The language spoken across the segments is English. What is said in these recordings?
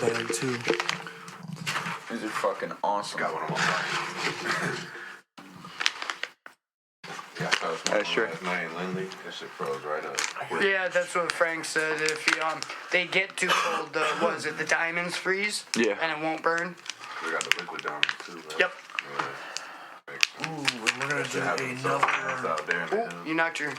my bag too. These are fucking awesome. Got one on my bag. Yeah, I started smoking sure. last night in Lindley. That shit froze right up. Yeah, that's what Frank said. If you, they get too cold, the diamonds freeze? Yeah. And it won't burn? We got the liquid diamonds too, bro. Yep. Yeah. Ooh, and we're gonna do It's another. out there in the hills. You knocked your...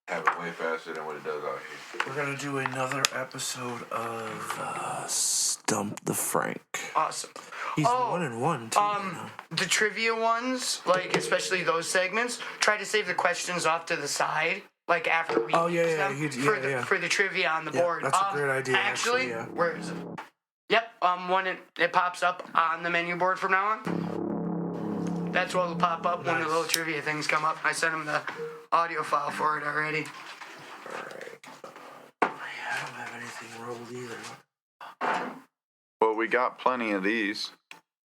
Happen way faster than what it does out here. We're gonna do another episode of Stump the Frank. Awesome. He's 1-1 too. right now. The trivia ones, like especially those segments, try to save the questions off to the side, like after we Oh, yeah, use yeah, them yeah. for the trivia on the Yeah, board. that's a great idea, Actually, yeah. where is it? Yep. When it pops up on the menu board from now on. That's what will pop up when the little trivia things come up. I sent him the audio file for it already. Alright. I don't have anything rolled either. Well, we got plenty of these.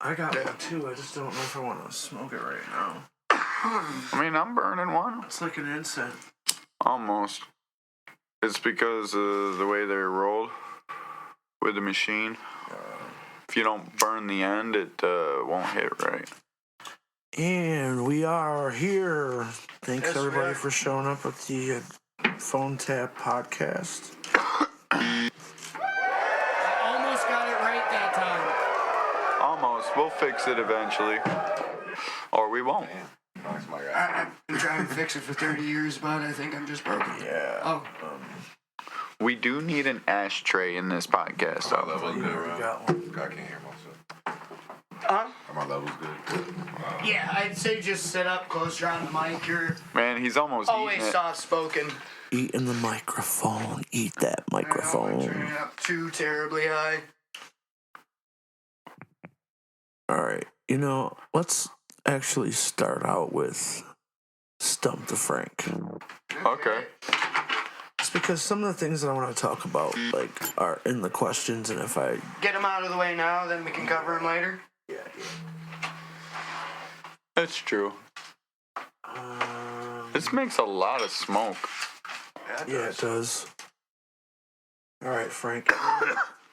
I got one too. I just don't know if I want to smoke it right now. I mean, I'm burning one. It's like an incense. Almost. It's because of the way they're rolled with the machine. If you don't burn the end, it won't hit right. And we are here. Thanks Yes, we everybody are. for showing up at the Phone Tap podcast. I almost got it right that time. Almost. We'll fix it eventually. Or we won't. That's my guy. I've been trying to fix it for 30 years, but I think I'm just broken. Yeah. Oh. We do need an ashtray in this podcast. My though. level's You good, already bro. got one. I can't hear myself. Huh? My level's good. Yeah, I'd say just sit up closer on the mic. You're Man, he's almost always eating it. soft spoken. Eat in the microphone. Eat that I don't microphone. turn it up too terribly high. Alright. You know, let's actually start out with Stump the Frank. Okay. It's because some of the things that I want to talk about, like, are in the questions, and if I... Get them out of the way now, then we can cover them later. Yeah. That's true. This makes a lot of smoke. Yeah, it does. Alright, Frank.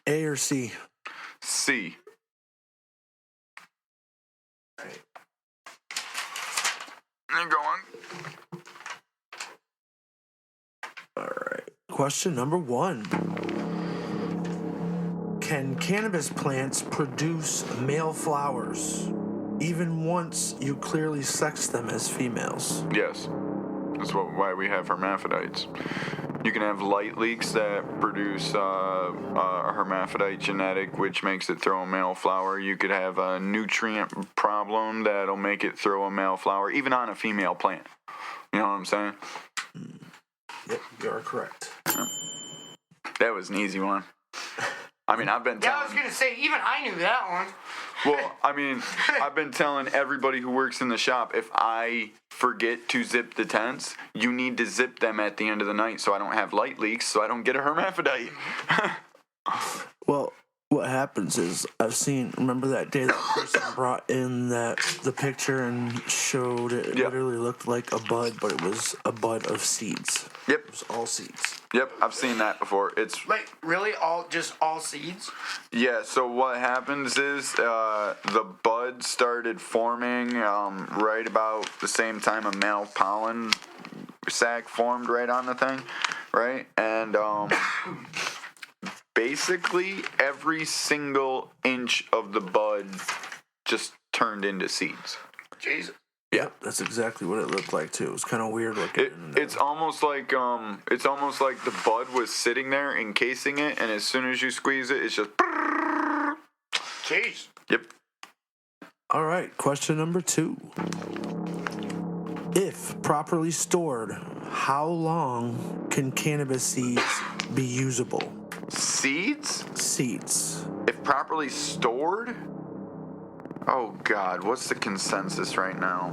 A or C? C. Right. And go on. Alright. Question number 1. Can cannabis plants produce male flowers even once you clearly sex them as females? Yes. That's why we have hermaphrodites. You can have light leaks that produce a hermaphrodite genetic, which makes it throw a male flower. You could have a nutrient problem that'll make it throw a male flower, even on a female plant. You know what I'm saying? Yep, you are correct. That was an easy one. I mean, I've been Yeah, I telling... was gonna say, even I knew that one. Well, I mean, I've been telling everybody who works in the shop, if I forget to zip the tents, you need to zip them at the end of the night so I don't have light leaks, so I don't get a hermaphrodite. Well, what happens is remember that day that person brought in the picture and showed it Yeah. literally looked like a bud, but it was a bud of seeds. Yep, It was all seeds. yep, I've seen that before. It's... Like, really? Just all seeds? Yeah, so what happens is the bud started forming right about the same time a male pollen sac formed right on the thing, right? And basically every single inch of the bud just turned into seeds. Jesus. Yep, that's exactly what it looked like too. It was kind of weird looking. It's almost like the bud was sitting there encasing it, and as soon as you squeeze it, it's just... Jeez. Yep. All right, question number 2. If properly stored, how long can cannabis seeds be usable? Seeds? Seeds. If properly stored? Oh God, what's the consensus right now?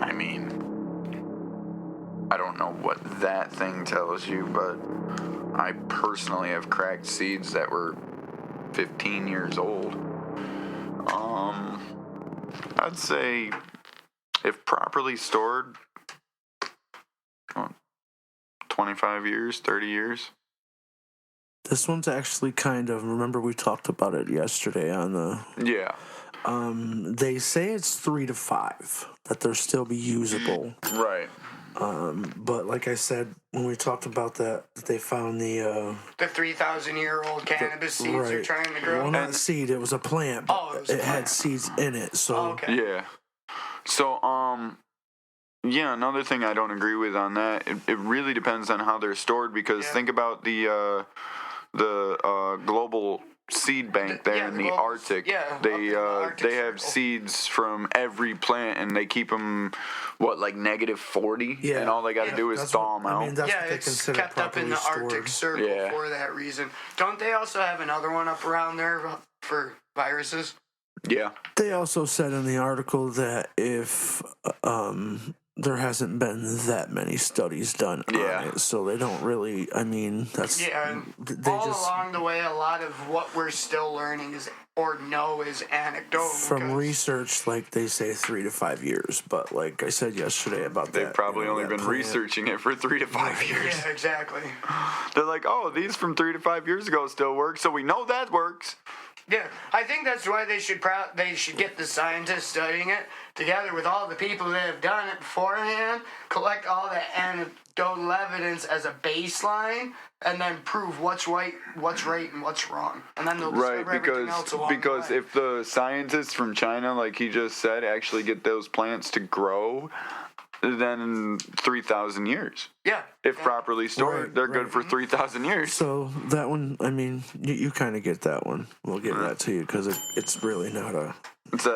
I mean, I don't know what that thing tells you, but I personally have cracked seeds that were 15 years old. I'd say if properly stored, 25 years, 30 years. This one's actually kind of, remember we talked about it yesterday on the, Yeah. they say it's 3 to 5, that they'll still be usable. Right. But like I said, when we talked about that they found the 3,000-year-old cannabis seeds right. they're trying to grow. Well, not seed, it was a plant. But Oh, it was a it had plant. seeds in it, so Oh, okay. Yeah. So, yeah, another thing I don't agree with on that, it really depends on how they're stored, because Yeah. think about the global seed bank there Yeah, in the the global- Arctic. yeah, up in They the Arctic they have Circle. seeds from every plant, and they keep them like -40, Yeah. and all they got to Yeah, do is that's thaw what- them out. I mean, that's Yeah, what they it's consider kept up in the properly Arctic stored. Circle Yeah. for that reason. Don't they also have another one up around there for viruses? Yeah. They also said in the article that if there hasn't been that many studies done Yeah. on it, so they don't really. I mean, that's Yeah, and they all just along the way, a lot of what we're still learning is or know is anecdotal. from because- research, like they say 3 to 5 years. But like I said yesterday about They've that, probably you know, only that been plant- researching it for 3 to 5 years. Yeah, exactly. They're like, oh, these from 3 to 5 years ago still work, so we know that works. Yeah, I think that's why they should get the scientists studying it together with all the people that have done it beforehand, collect all the anecdotal evidence as a baseline, and then prove what's right, and what's wrong, and then they'll discover Right, everything else along the because way. if the scientists from China, like he just said, actually get those plants to grow, then in 3,000 years, yeah, if yeah. properly stored, Right, they're good right. for 3,000 years. So that one, I mean, you kind of get that one. We'll give that to you because it's really not a It's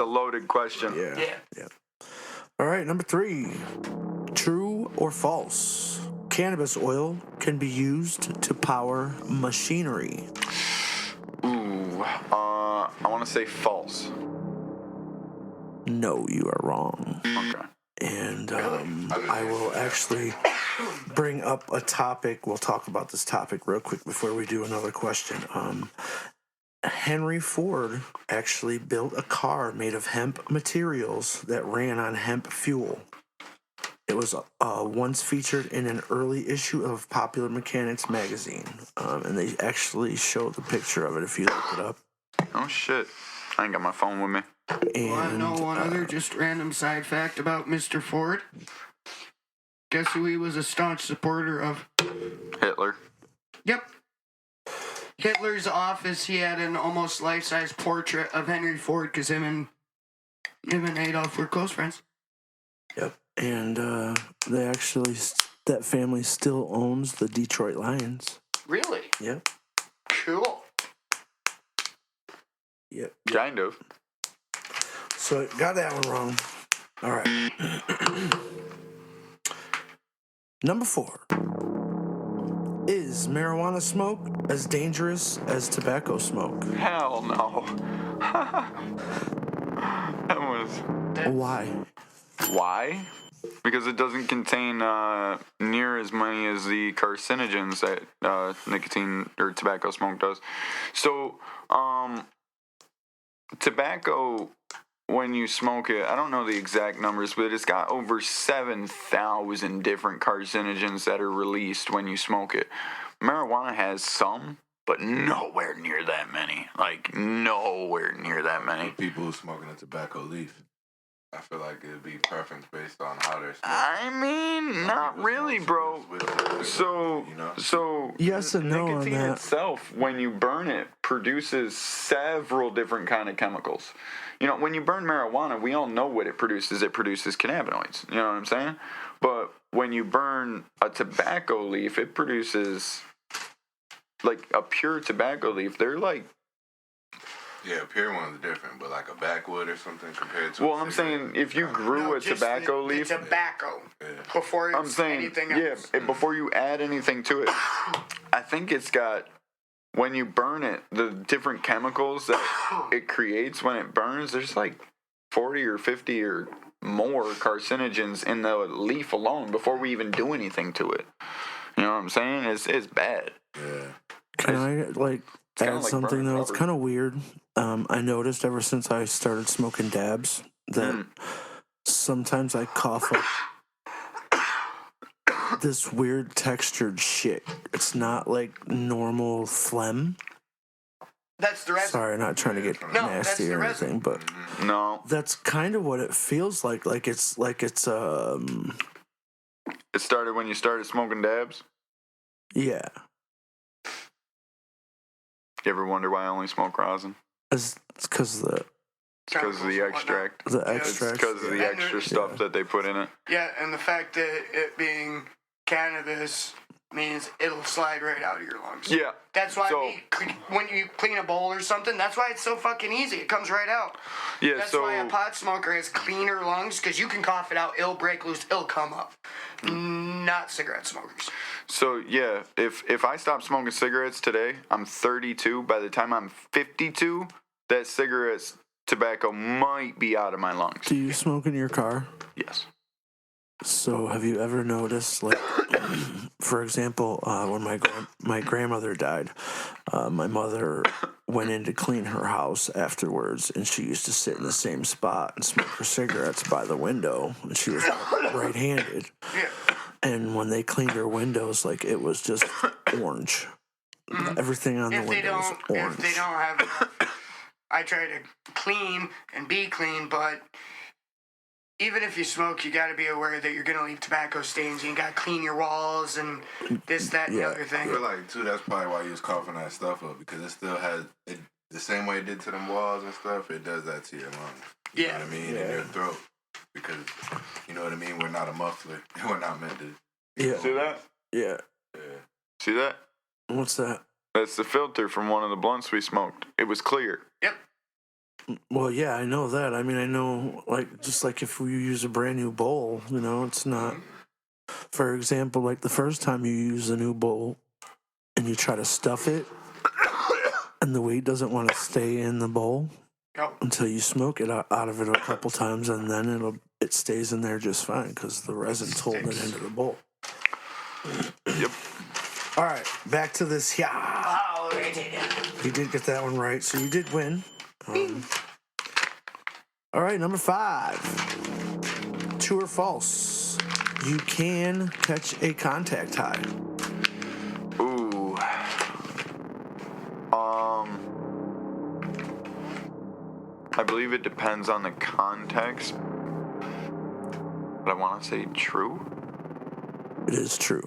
a loaded question. Yeah. All right, number 3. True or false? Cannabis oil can be used to power machinery. Ooh, I want to say false. No, you are wrong. Okay. And I will actually bring up a topic. We'll talk about this topic real quick before we do another question. Henry Ford actually built a car made of hemp materials that ran on hemp fuel. It was once featured in an early issue of Popular Mechanics magazine, and they actually showed the picture of it if you look it up. Oh shit! I ain't got my phone with me. And Want to know one other just random side fact about Mr. Ford? Guess who he was a staunch supporter of? Hitler. Yep. Hitler's office, he had an almost life-size portrait of Henry Ford because him and Adolf were close friends. Yep. And they actually, that family still owns the Detroit Lions. Really? Yep. Cool. Yep. Kind of. So got that one wrong. All right. Number 4. Is marijuana smoke as dangerous as tobacco smoke? Hell no. That was. Why? Why? Because it doesn't contain near as many as the carcinogens that nicotine or tobacco smoke does. So, tobacco, when you smoke it, I don't know the exact numbers, but it's got over 7,000 different carcinogens that are released when you smoke it. Marijuana has some, but nowhere near that many. Like, nowhere near that many. People who smoking a tobacco leaf. I feel like it'd be perfect based on how they're smoking. I mean, not People really, smoke bro. cigarettes with So, you know? so Yes and no on nicotine that. itself, when you burn it, produces several different kind of chemicals. You know, when you burn marijuana, we all know what it produces. It produces cannabinoids. You know what I'm saying? But when you burn a tobacco leaf, it produces like a pure tobacco leaf. They're like, Yeah, pure one's different, but like a backwood or something compared to. well, a I'm cigarette, saying if you grew No, a just tobacco the leaf, tobacco. Yeah. Before it's I'm saying, anything yeah, else. before you add anything to it, I think it's got, when you burn it, the different chemicals that it creates when it burns, there's like 40 or 50 or more carcinogens in the leaf alone before we even do anything to it. You know what I'm saying? It's bad. Yeah. Can I kinda add like something burning though? It's rubber. kind of weird. I noticed ever since I started smoking dabs that sometimes I cough up. this weird textured shit. It's not like normal phlegm. That's the resin. Sorry, not trying to get No, that's nasty the or resin. anything, but No, that's kind of what it feels like. Like it's it started when you started smoking dabs. yeah. You ever wonder why I only smoke rosin? It's because the It's because of the extract. the Yeah, it's It's extract. because of the And extra stuff that they put in it. Yeah, and the fact that it being cannabis means it'll slide right out of your lungs. Yeah. That's why So- when you clean a bowl or something, that's why it's so fucking easy. It comes right out. Yeah. That's So why a pot smoker has cleaner lungs, because you can cough it out, it'll break loose, it'll come up. Not cigarette smokers. yeah, if I stop smoking cigarettes today, I'm 32. By the time I'm 52, that cigarettes tobacco might be out of my lungs. Do you smoke in your car? Yes. So have you ever noticed, like, for example, when my grandmother died, my mother went in to clean her house afterwards, and she used to sit in the same spot and smoke her cigarettes by the window, and she was right-handed. Yeah. And when they cleaned her windows, like, it was just orange. Everything on the If they window was don't, orange. if they don't have enough, I try to clean and be clean, but even if you smoke, you got to be aware that you're gonna leave tobacco stains. You got to clean your walls and this, that, and the Yeah. other I thing. feel like too. That's probably why you was coughing that stuff up, because it still has it the same way it did to them walls and stuff. It does that to your lungs. You know what I mean? In your throat, because you know what I mean. We're not a muffler. We're not meant to. Yeah. See that? Yeah. See that? What's that? That's the filter from one of the blunts we smoked. It was clear. Yep. Well, yeah, I know that. I mean, I know, like, just like if we use a brand new bowl, you know, it's not. For example, like the first time you use a new bowl and you try to stuff it, and the weed doesn't want to stay in the bowl Yep. until you smoke it out of it a couple times, and then it stays in there just fine because the resin's holding it into the bowl. Yep. All right, back to this. Yeah, Oh, you did get that one right, so you did win. All right, number 5. True or false? You can catch a contact high. Ooh. I believe it depends on the context. But I want to say true. It is true.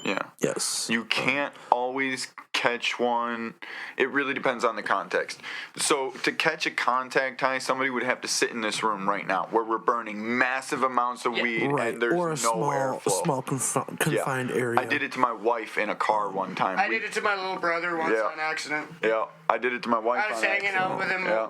Yeah. Yes. You can't always catch one. It really depends on the context. So to catch a contact high, somebody would have to sit in this room right now where we're burning massive amounts of weed Right. and there's Or a no small, airflow. confined area. I did it to my wife in a car one time. I did it to my little brother once Yeah. on accident. Yeah, I did it to my wife. I was on hanging accident. out with him Yeah.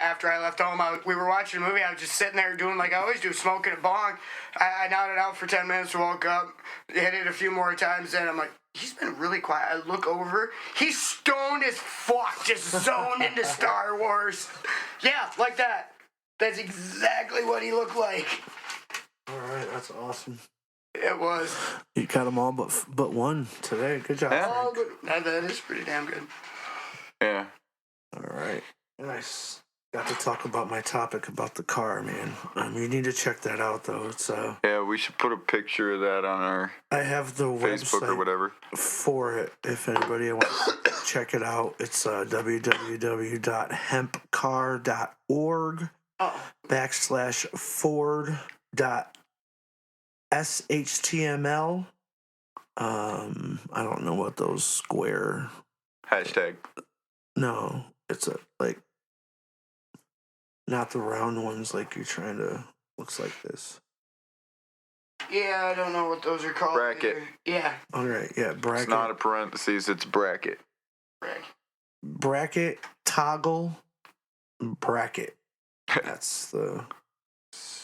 after I left home. We were watching a movie. I was just sitting there doing like I always do, smoking a bong. I nodded out for 10 minutes, woke up, hit it a few more times, and I'm like, he's been really quiet. I look over, he's stoned as fuck, just zoned into Star Wars. Yeah, like that. That's exactly what he looked like. All right, that's awesome. It was. You got them all but one today. Good job. Yeah. Oh, but that is pretty damn good. Yeah. All right. Nice. Got to talk about my topic about the car, man. You need to check that out, though. It's Yeah, we should put a picture of that on our I have the Facebook or website whatever. for it. If anybody wants to check it out, it's www.hempcar.org Oh, /forward.shtml. I don't know what those square. Hashtag. No, it's not the round ones like you're trying to. Looks like this. yeah, I don't know what those are called. Bracket. either. Yeah, All right, yeah, bracket. It's not a parentheses, it's bracket. Bracket, toggle, bracket. That's the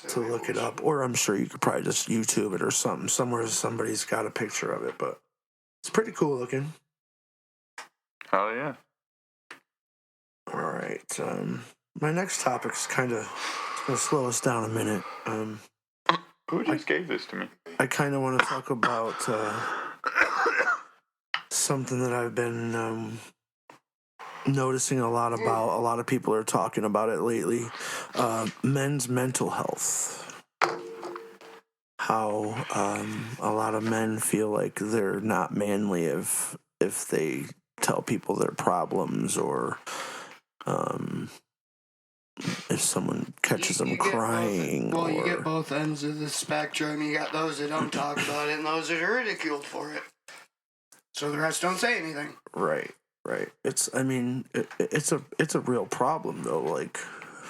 to look it up, or I'm sure you could probably just YouTube it or something. Somewhere somebody's got a picture of it, but it's pretty cool looking. Oh yeah. All right, my next topic is kind of gonna slow us down a minute. Who just gave this to me? I kind of want to talk about something that I've been noticing a lot about. A lot of people are talking about it lately. Men's mental health. how a lot of men feel like they're not manly if they tell people their problems, or if someone catches them You get crying. both, well, you or, get both ends of the spectrum. You got those that don't talk about it, and those that are ridiculed for it. So the rest don't say anything. Right. It's a real problem though. Like,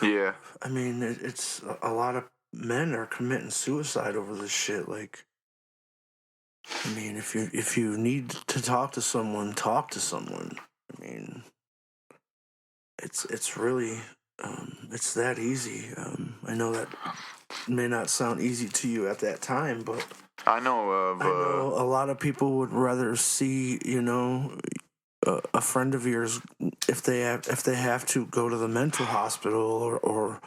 Yeah. I mean, it's a lot of men are committing suicide over this shit. Like, I mean, if you need to talk to someone, talk to someone. I mean, it's really it's that easy. I know that may not sound easy to you at that time, but I know of. I know a lot of people would rather see, a friend of yours, if they have to go to the mental hospital or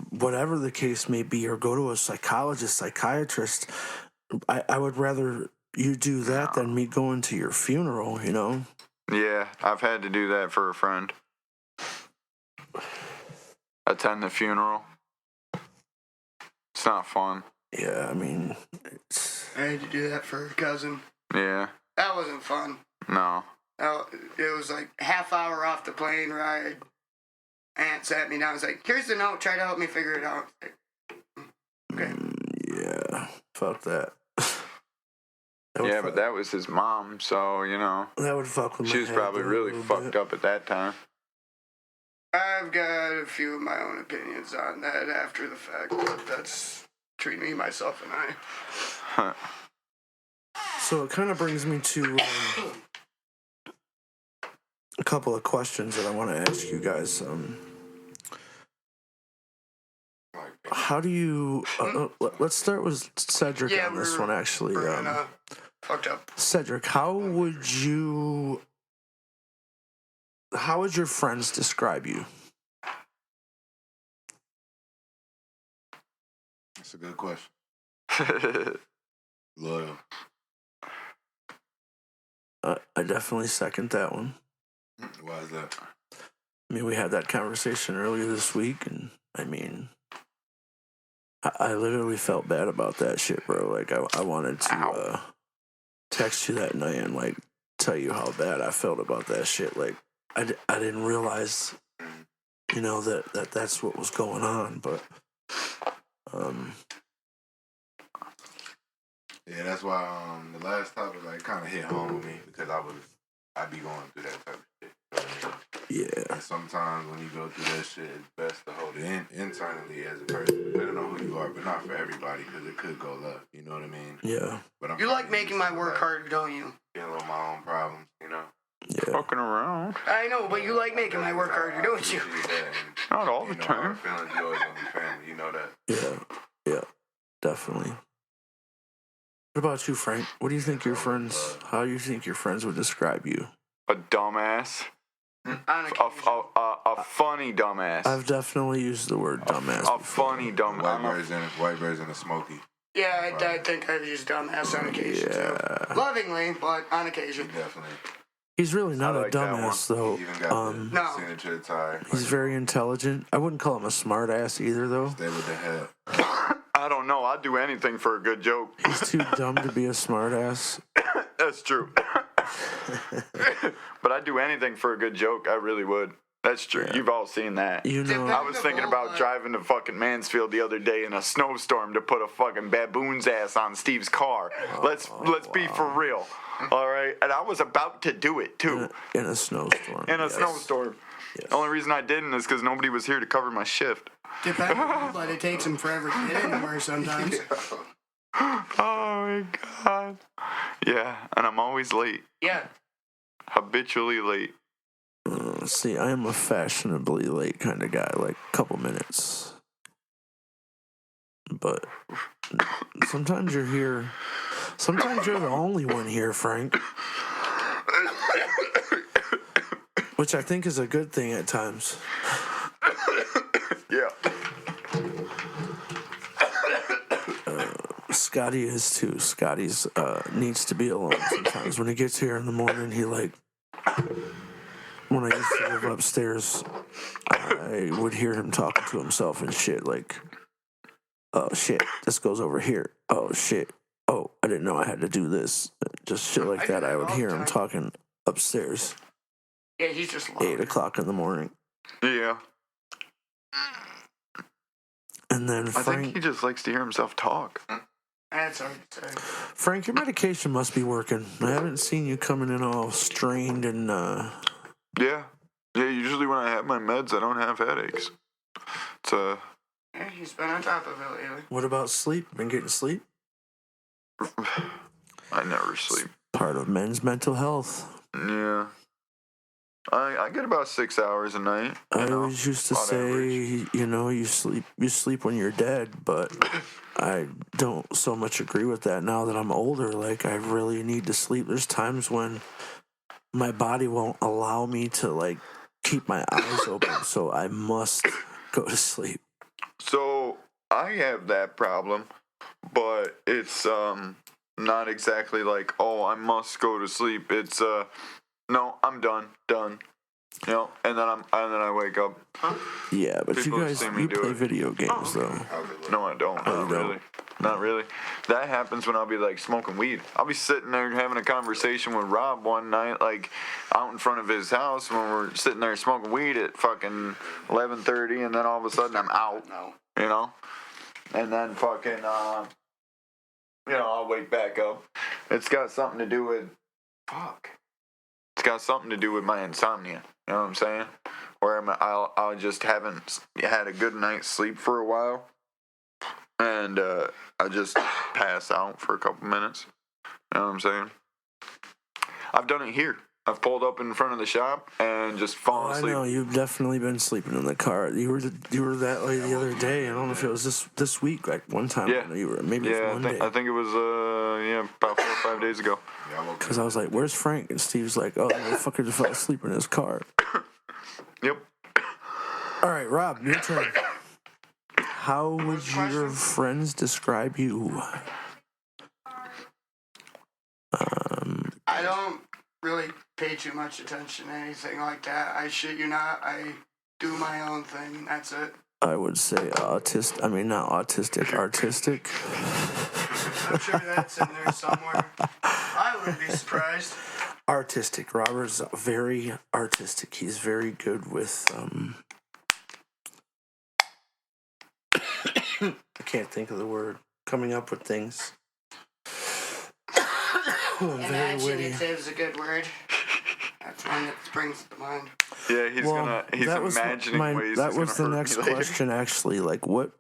whatever the case may be, or go to a psychologist, psychiatrist. I would rather you do that than me going to your funeral. Yeah, I've had to do that for a friend. Attend the funeral. It's not fun. Yeah, I mean, I had to do that for a cousin. Yeah. That wasn't fun. No. It was like half-hour off the plane ride. Aunt sat me down and was like, here's the note, try to help me figure it out. Okay. Yeah, fuck that. Yeah, but that was his mom, so, that would fuck with my she was head probably a really little fucked bit. up at that time. I've got a few of my own opinions on that after the fact, but that's between me, myself, and I. So it kind of brings me to a couple of questions that I want to ask you guys. How do you? Let's start with Cedric on this one. Actually, Fucked up. Cedric, how would your friends describe you? That's a good question. Loyal. I definitely second that one. Why is that? I mean, we had that conversation earlier this week, and I mean, I literally felt bad about that shit, bro. Like, I wanted to text you that night and, like, tell you how bad I felt about that shit. Like, I didn't realize, that's what was going on, but, yeah, that's why the last topic kind of hit home with me, because I'd be going through that type of shit. You know what I mean? yeah. And sometimes when you go through that shit, it's best to hold it internally as a person, depending on who you are, but not for everybody, because it could go left. You know what I mean? Yeah. But You like making my work harder, don't you? Dealing with my own problems, Yeah. Fucking around. I know, but you like making my work harder, don't you? Not all the Our time. feelings, you always gonna be family. You know that. Yeah. Definitely. What about you, Frank? What do you think how do you think your friends would describe you? A dumbass. On A funny dumbass. I've definitely used the word dumbass. A funny dumbass. White version of Smokey. Yeah, I think I've used dumbass on occasion, too. Lovingly, but on occasion. Definitely. He's really not I like a that dumbass, He though. even got the No. signature tie. He's very intelligent. I wouldn't call him a smart ass either, though. Stay with the head. I don't know. I'd do anything for a good joke. He's too dumb to be a smart ass. That's true. But I'd do anything for a good joke. I really would. That's true. Yeah. You've all seen that. You know, I was thinking about driving to fucking Mansfield the other day in a snowstorm to put a fucking baboon's ass on Steve's car. Let's be for real. All right? And I was about to do it, too. in a snowstorm. In a yes. snowstorm. Yes. The only reason I didn't is because nobody was here to cover my shift. Depends, but it takes him forever to get anywhere sometimes. Oh my god. Yeah, and I'm always late. Yeah. Habitually late. See, I am a fashionably late kind of guy, like a couple minutes. But sometimes you're here. Sometimes you're the only one here, Frank. Which I think is a good thing at times. Yeah. Scotty is too. Scotty's needs to be alone sometimes. When he gets here in the morning, when I used to live upstairs, I would hear him talking to himself and shit. Like, oh shit, this goes over here. Oh shit. Oh, I didn't know I had to do this. Just shit like I do that. that I would all hear the him time. talking upstairs, Yeah, he's just 8:00 in the morning. Yeah. And then I think Frank, he just likes to hear himself talk. That's hard to say. Frank, your medication must be working. I haven't seen you coming in all strained and Yeah. Yeah, usually when I have my meds, I don't have headaches. It's Yeah, he's been on top of it lately. what about sleep? Been getting sleep? I never sleep. Part of men's mental health. Yeah. I get about 6 hours a night. I always used to on say, average. you sleep when you're dead, but I don't so much agree with that now that I'm older. Like, I really need to sleep. There's times when my body won't allow me to, like, keep my eyes open, so I must go to sleep. So I have that problem, but it's not exactly like, oh, I must go to sleep. It's no, I'm done. You know, and then I wake up. Yeah, but People you guys, see me you do play it. video games, though. No, I don't. Oh, Not you don't? really. Not really. That happens when I'll be like smoking weed. I'll be sitting there having a conversation with Rob one night, like out in front of his house when we're sitting there smoking weed at fucking 11:30, and then all of a sudden I'm out. No. You know, and then fucking I'll wake back up. It's got something to do with It's got something to do with my insomnia. You know what I'm saying? Where I'll just haven't had a good night's sleep for a while, and I just pass out for a couple minutes. You know what I'm saying? I've done it here. I've pulled up in front of the shop and just fallen I asleep. know you've definitely been sleeping in the car. You were that way the other day. I don't know if it was this week. Like one time, Yeah. I know you were. Maybe Yeah, it's Monday. I think it was about 4 or 5 days ago. Because I was like, "Where's Frank?" And Steve's like, "Oh, the motherfucker just fell asleep in his car." Yep. All right, Rob, your turn. How would your friends describe you? I don't really pay too much attention to anything like that. I shit you not. I do my own thing. That's it. I would say autistic. I mean, not autistic, artistic. I'm sure that's in there somewhere. I wouldn't be surprised. Artistic. Robert's very artistic. He's very good with I can't think of the word. Coming up with things. Very witty. Imaginative is a good word. That's one that springs to mind. Yeah, he's that was imagining ways. That he's was the gonna hurt next me later. question, actually. Like, what,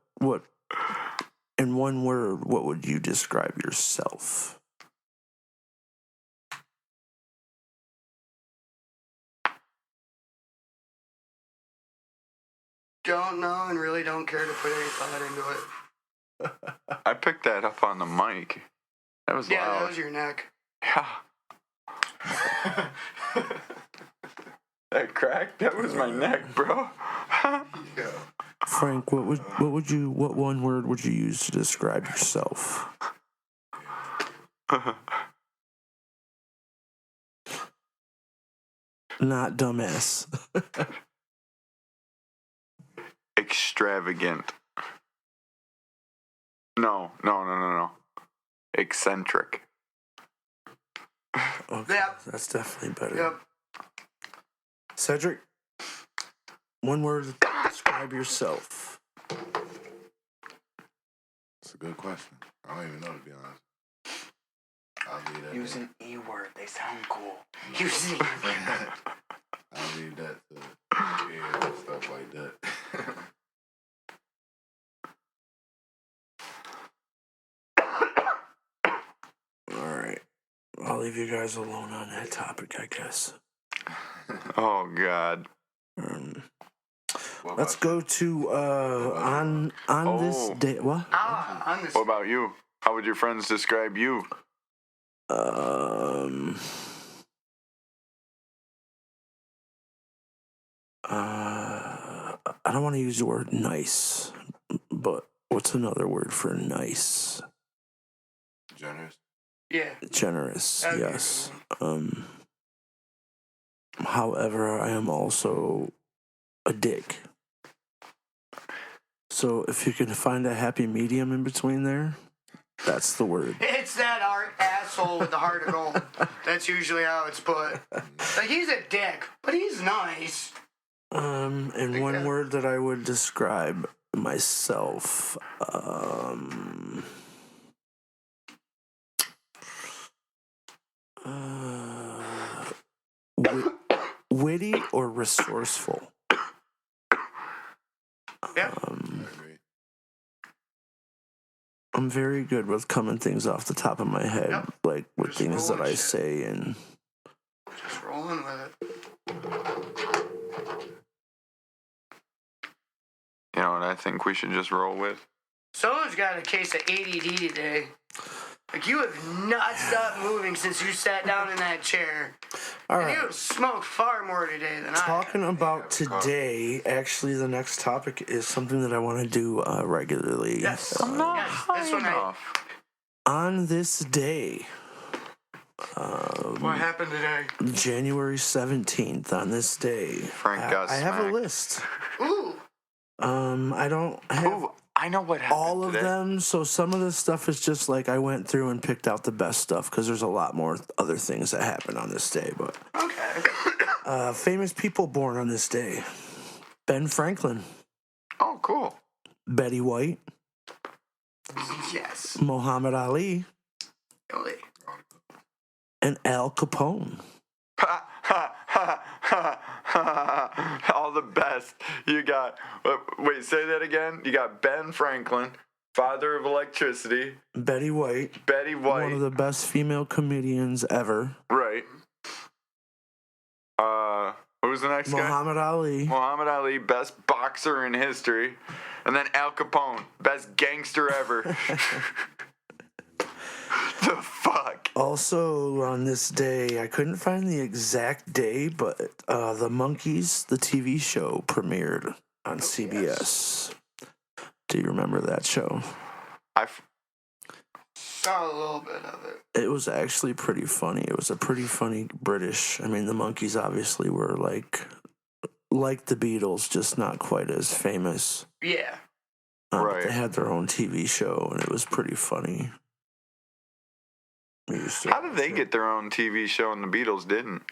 in one word, what would you describe yourself? Don't know and really don't care to put any thought into it. I picked that up on the mic. That was Yeah, loud. that was your neck. Yeah. That cracked? That was my neck, bro. Frank, what one word would you use to describe yourself? Not dumbass. Extravagant. No. Eccentric. Okay, Yep. that's definitely better. Yep. Cedric, one word to describe yourself. It's a good question. I don't even know, to be honest. I'll leave that. Use an E word. They sound cool. Use an E word. I'll leave that to ears and stuff like that. All right. I'll leave you guys alone on that topic, I guess. Oh, God. What Let's about go to on this Oh. day. What? On this. What about you? How would your friends describe you? I don't want to use the word nice, but what's another word for nice? generous? Yeah. Generous, That'd be a yes. good However, I am also a dick. So if you can find a happy medium in between there, that's the word. It's that asshole with the heart of gold. That's usually how it's put. Like, he's a dick, but he's nice. And one word that I would describe myself, witty or resourceful. Yeah. I'm very good with coming things off the top of my head, Yep. like with Just things that rolling I shit. say, and Just rolling with it. You know what I think we should just roll with? Solo's got a case of ADD today. Like, you have not stopped moving since you sat down in that chair. all And right. you have smoked far more today than I have. Talking about today, actually, the next topic is something that I want to do regularly. Yes. I'm not Yes, high this one enough. On this day, What happened today? January 17th, on this day, Frank got I have a smacked. list. Ooh. I don't have Ooh, I know what happened all of today. them, so some of the stuff is just like I went through and picked out the best stuff because there's a lot more other things that happen on this day. But Okay. famous people born on this day: Ben Franklin, Oh, cool. Betty White, Yes. Muhammad Ali, Really. and Al Capone. All the best. You got, wait, say that again. You got Ben Franklin, father of electricity, Betty White, Betty White, one of the best female comedians ever. right. Who was the next guy? Muhammad Ali, Muhammad Ali, best boxer in history. And then Al Capone, best gangster ever. The fuck? Also on this day, I couldn't find the exact day, but the Monkees, the TV show, premiered on CBS. Do you remember that show? Saw a little bit of it. It was actually pretty funny. It was a pretty funny British. I mean, the Monkees obviously were like the Beatles, just not quite as famous. Yeah. But Right. they had their own TV show, and it was pretty funny. We used to How did watch they it. get their own TV show and the Beatles didn't?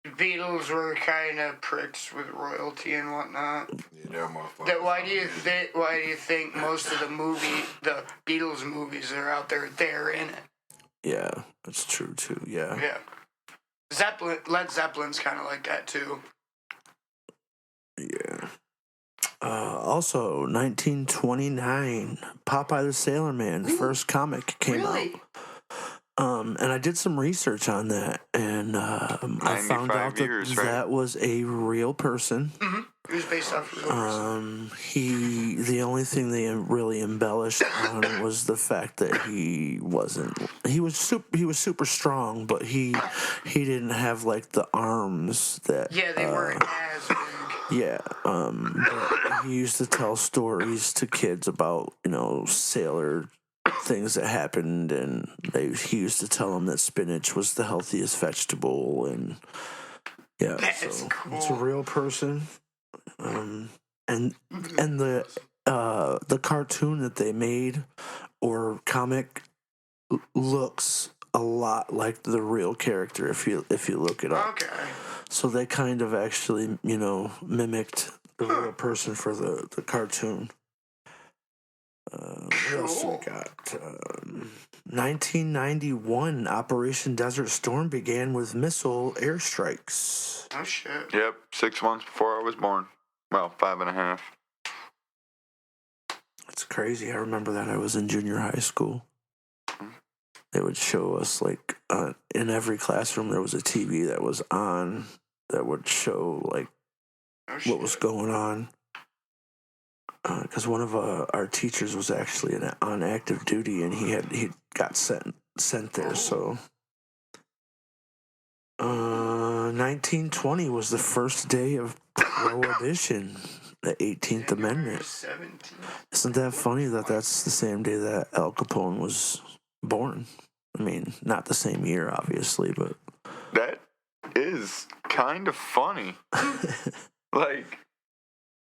The Beatles were kind of pricks with royalty and whatnot. Yeah, they're motherfuckers. Why do you think most of the Beatles movies that are out there, they're in it? Yeah, that's true too. Yeah. Yeah. Led Zeppelin's kind of like that too. Yeah. Also, 1929, Popeye the Sailor Man, first comic came Really? out. And I did some research on that, and I found 95 out that years, right? that was a real person. It was based off of rumors. The only thing they really embellished on was the fact that he was super strong, but he didn't have like the arms that Yeah, they weren't as big. yeah, but he used to tell stories to kids about, sailor things that happened, and he used to tell them that spinach was the healthiest vegetable, and yeah, That's so cool. it's a real person. And the cartoon that they made or comic looks a lot like the real character if you look it up. Okay. So they kind of actually, mimicked the real person for the cartoon. What else do we got? 1991, Operation Desert Storm began with missile airstrikes. Oh shit. Yep, 6 months before I was born. Well, 5.5. That's crazy. I remember that I was in junior high school. They would show us, like, in every classroom there was a TV that was on that would show, like, Oh shit. what was going on. Because one of our teachers was actually on active duty, and he got sent there. So, 1920 was the first day of Prohibition, the 18th Amendment. 17. Isn't that funny that that's the same day that Al Capone was born? I mean, not the same year, obviously, but That is kind of funny. Like,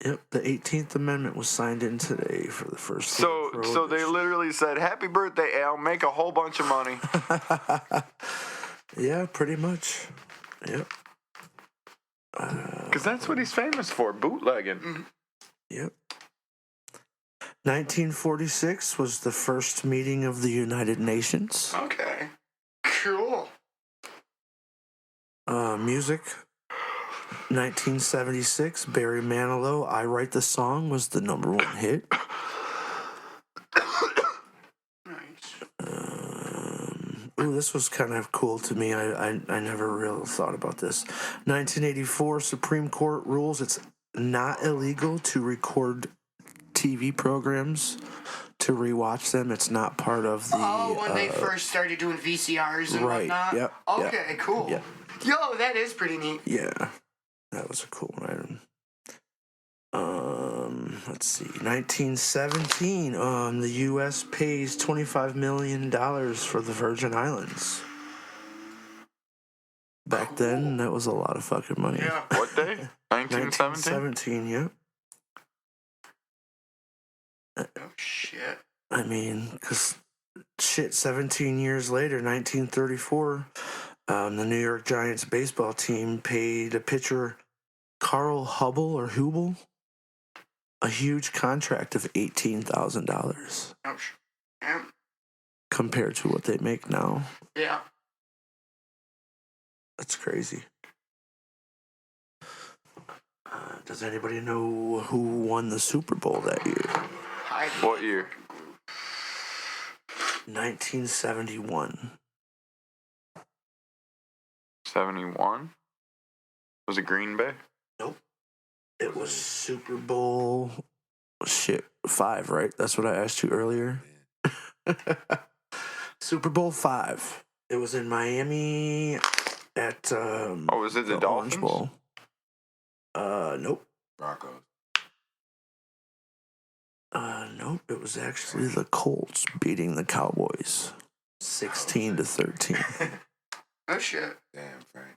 Yep, the 18th Amendment was signed in today for the first time. So they literally said, "Happy birthday, Al! Make a whole bunch of money." Yeah, pretty much. Yep. Because that's what he's famous for, bootlegging. Yep. 1946 was the first meeting of the United Nations. Okay. Cool. Music. 1976, Barry Manilow, "I Write the Song" was the #1 hit. Nice. Ooh, this was kind of cool to me. I never really thought about this. 1984, Supreme Court rules it's not illegal to record TV programs to rewatch them. It's not part of the... when they first started doing VCRs and right, whatnot? yep, Okay, yep, cool. yep. Yo, that is pretty neat. Yeah, that was a cool item. Let's see. 1917, the U.S. pays $25 million for the Virgin Islands. Back then, that was a lot of fucking money. Yeah. What day? 1917? 1917, yeah. Oh, shit. I mean, because, 17 years later, 1934, the New York Giants baseball team paid a pitcher, Carl Hubble, a huge contract of $18,000 Oh, yeah. compared to what they make now. Yeah. That's crazy. Does anybody know who won the Super Bowl that year? What year? 1971. 71? Was it Green Bay? Nope. It was Super Bowl... 5, right? That's what I asked you earlier. Super Bowl 5. It was in Miami at... was it the Orange Dolphins? Bowl. Nope. Broncos. Nope. It was actually the Colts beating the Cowboys, 16-13. Oh, shit. Damn, Frank.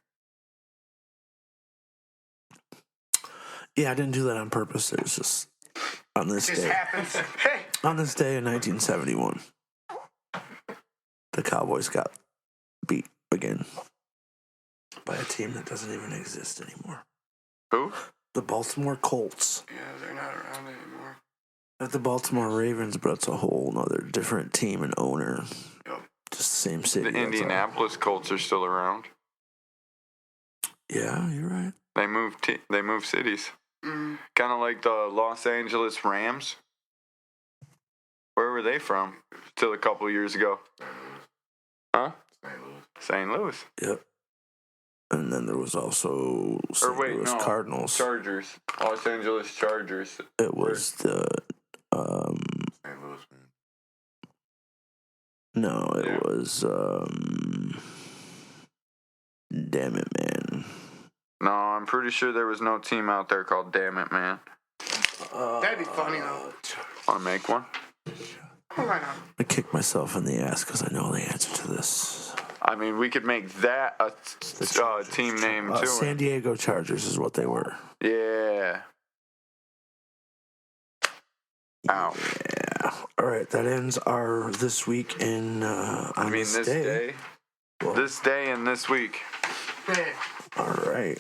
Yeah, I didn't do that on purpose. It was just on this It just day. happens. Hey. On this day in 1971, the Cowboys got beat again by a team that doesn't even exist anymore. Who? The Baltimore Colts. Yeah, they're not around anymore. Not the Baltimore Ravens, but it's a whole other different team and owner. Yep. Just the same city. The that's all. Indianapolis Colts are still around. Yeah, you're right. They moved cities. Mm. Kind of like the Los Angeles Rams. Where were they from till a couple of years ago? Huh? St. Louis. Yep. And then there was also St. Louis Cardinals. Chargers. Los Angeles Chargers. It was the St. Louis, man. no, it was damn it, man. No, I'm pretty sure there was no team out there called Damn It Man. That'd be funny, though. Want to make one? Why not? I kicked myself in the ass because I know the answer to this. I mean, we could make that a team name too. San Diego Chargers is what they were. Yeah. Ow. Yeah. All right, that ends our this week in on this this day. Well, This day and this week. Hey. all right.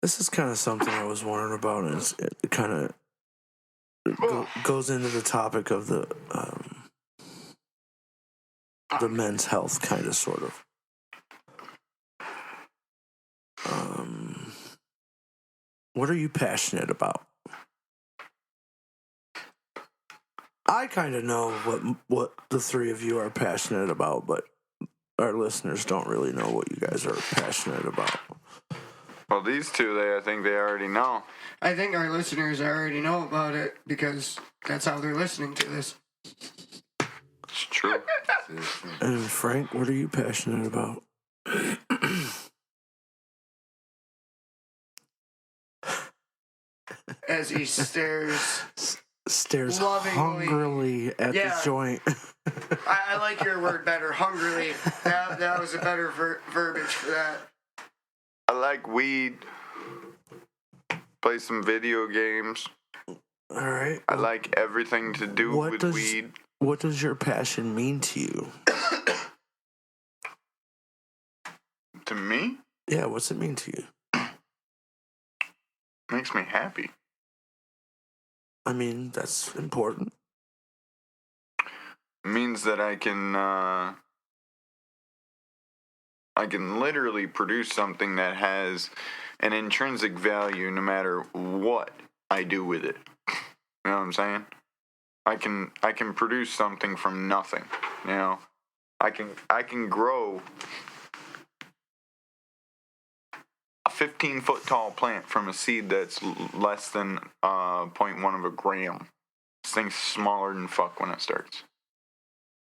This is kind of something I was wondering about, and it kind of goes into the topic of the men's health, kind of, sort of. What are you passionate about? I kind of know what the three of you are passionate about, but our listeners don't really know what you guys are passionate about. Well, these two, I think they already know. I think our listeners already know about it because that's how they're listening to this. It's true. And Frank, what are you passionate about? As he stares. Stares Lovingly. hungrily at Yeah. the joint. I like your word better, hungrily. That was a better verbiage for that. I like weed. Play some video games. All right. I like everything to do with weed. What does your passion mean to you? To me? Yeah, what's it mean to you? Makes me happy. I mean, that's important. It means that I can literally produce something that has an intrinsic value no matter what I do with it. You know what I'm saying? I can produce something from nothing. You know, I can grow a 15-foot tall plant from a seed that's less than 0.1 of a gram. This thing's smaller than fuck when it starts.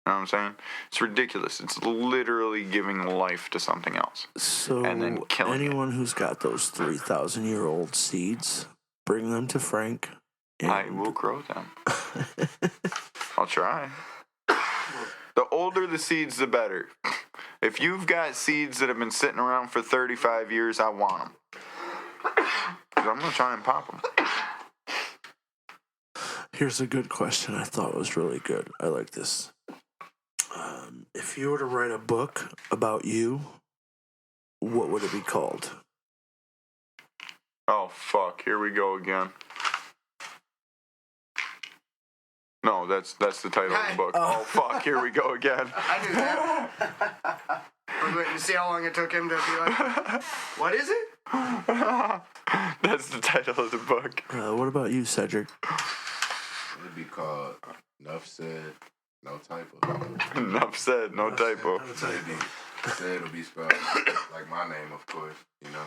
You know what I'm saying? It's ridiculous. It's literally giving life to something else. So and then killing anyone who's got those 3,000-year-old seeds, bring them to Frank. I will grow them. I'll try. The older the seeds, the better. If you've got seeds that have been sitting around for 35 years, I want them. Because I'm going to try and pop them. Here's a good question I thought was really good. I like this. If you were to write a book about you, what would it be called? Oh, fuck. Here we go again. No, that's the title of the book. Oh, fuck. Here we go again. I knew that. I was waiting to see how long it took him to be like, what is it? That's the title of the book. What about you, Cedric? It'd be called Enough Said, No Typo. Enough said, no typo. It'll be spelled like my name, of course, you know.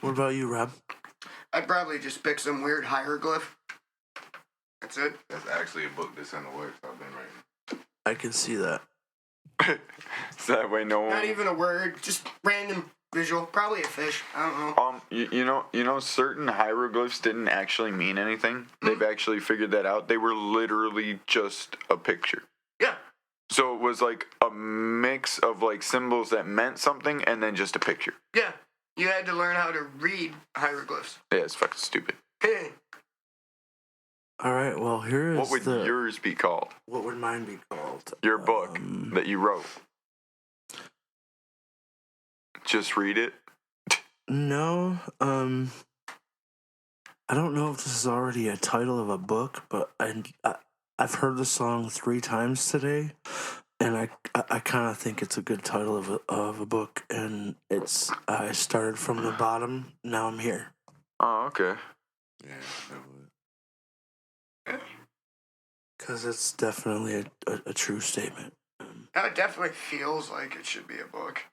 What about you, Rob? I'd probably just pick some weird hieroglyph. That's it. That's actually a book that's in the works I've been writing. I can see that. So that way no one... Not even a word, just random visual. Probably a fish. I don't know. You know, certain hieroglyphs didn't actually mean anything. They've actually figured that out. They were literally just a picture. Yeah. So it was like a mix of like symbols that meant something and then just a picture. Yeah. You had to learn how to read hieroglyphs. Yeah, it's fucking stupid. All right, well, here is What would yours be called? What would mine be called? Your book that you wrote. Just read it. No, I don't know if this is already a title of a book, but I've heard the song 3 times today, and I kind of think it's a good title of a book, and it's I started from the bottom, now I'm here. Oh, okay. Yeah, that would. Because it's definitely a true statement. It definitely feels like it should be a book.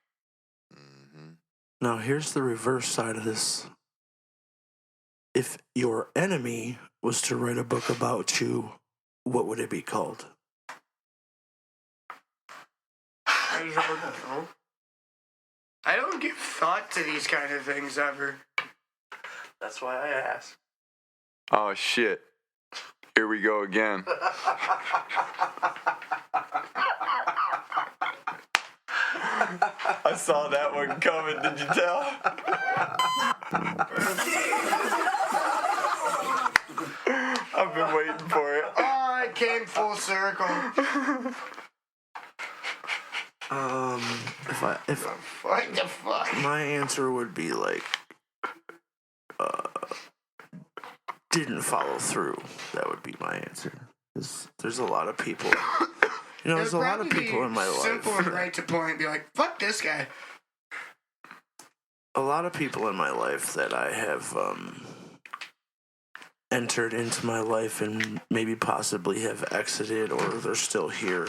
Mm-hmm. Now, here's the reverse side of this. If your enemy was to write a book about you, what would it be called? I don't know. I don't give thought to these kind of things ever. That's why I asked. Oh, shit. Here we go again. I saw that one coming, did you tell? I've been waiting for it. Oh, it came full circle. If What the fuck? my answer would be like, didn't follow through. That would be my answer. There's a lot of people. You know, there's a lot of people in my life. Simple and right to point. Be like, fuck this guy. A lot of people in my life that I have entered into my life and maybe possibly have exited or they're still here.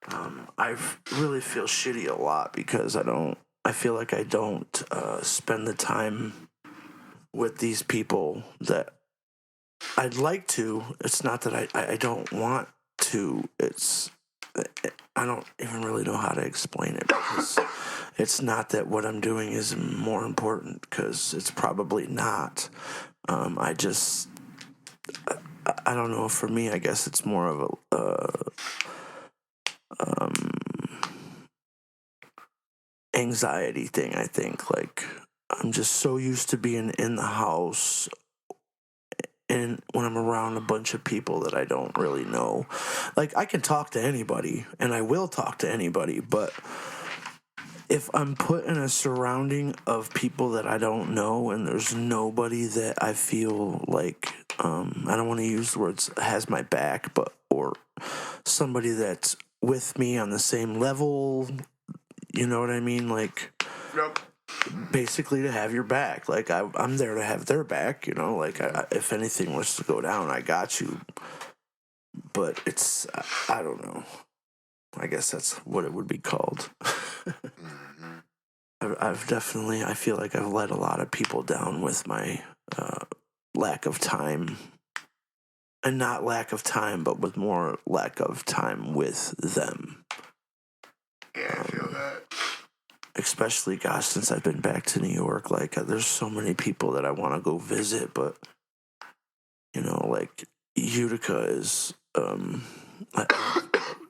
I really feel shitty a lot because I feel like I don't spend the time with these people that I'd like to. It's not that I don't want to. I don't even really know how to explain it because it's not that what I'm doing is more important because it's probably not. I don't know. For me, I guess it's more of anxiety thing, I think. Like, I'm just so used to being in the house and when I'm around a bunch of people that I don't really know. Like, I can talk to anybody, and I will talk to anybody, but if I'm put in a surrounding of people that I don't know and there's nobody that I feel like, I don't want to use the words has my back, but, or somebody that's with me on the same level, you know what I mean? Like, Yep. basically to have your back. Like, I'm there to have their back, you know? Like, if anything was to go down, I got you. But it's, I don't know. I guess that's what it would be called. I've definitely, I feel like I've let a lot of people down with my lack of time. And not lack of time, but with more lack of time with them. Yeah, I feel that. Especially, gosh, since I've been back to New York, like, there's so many people that I want to go visit, but, you know, like, Utica is,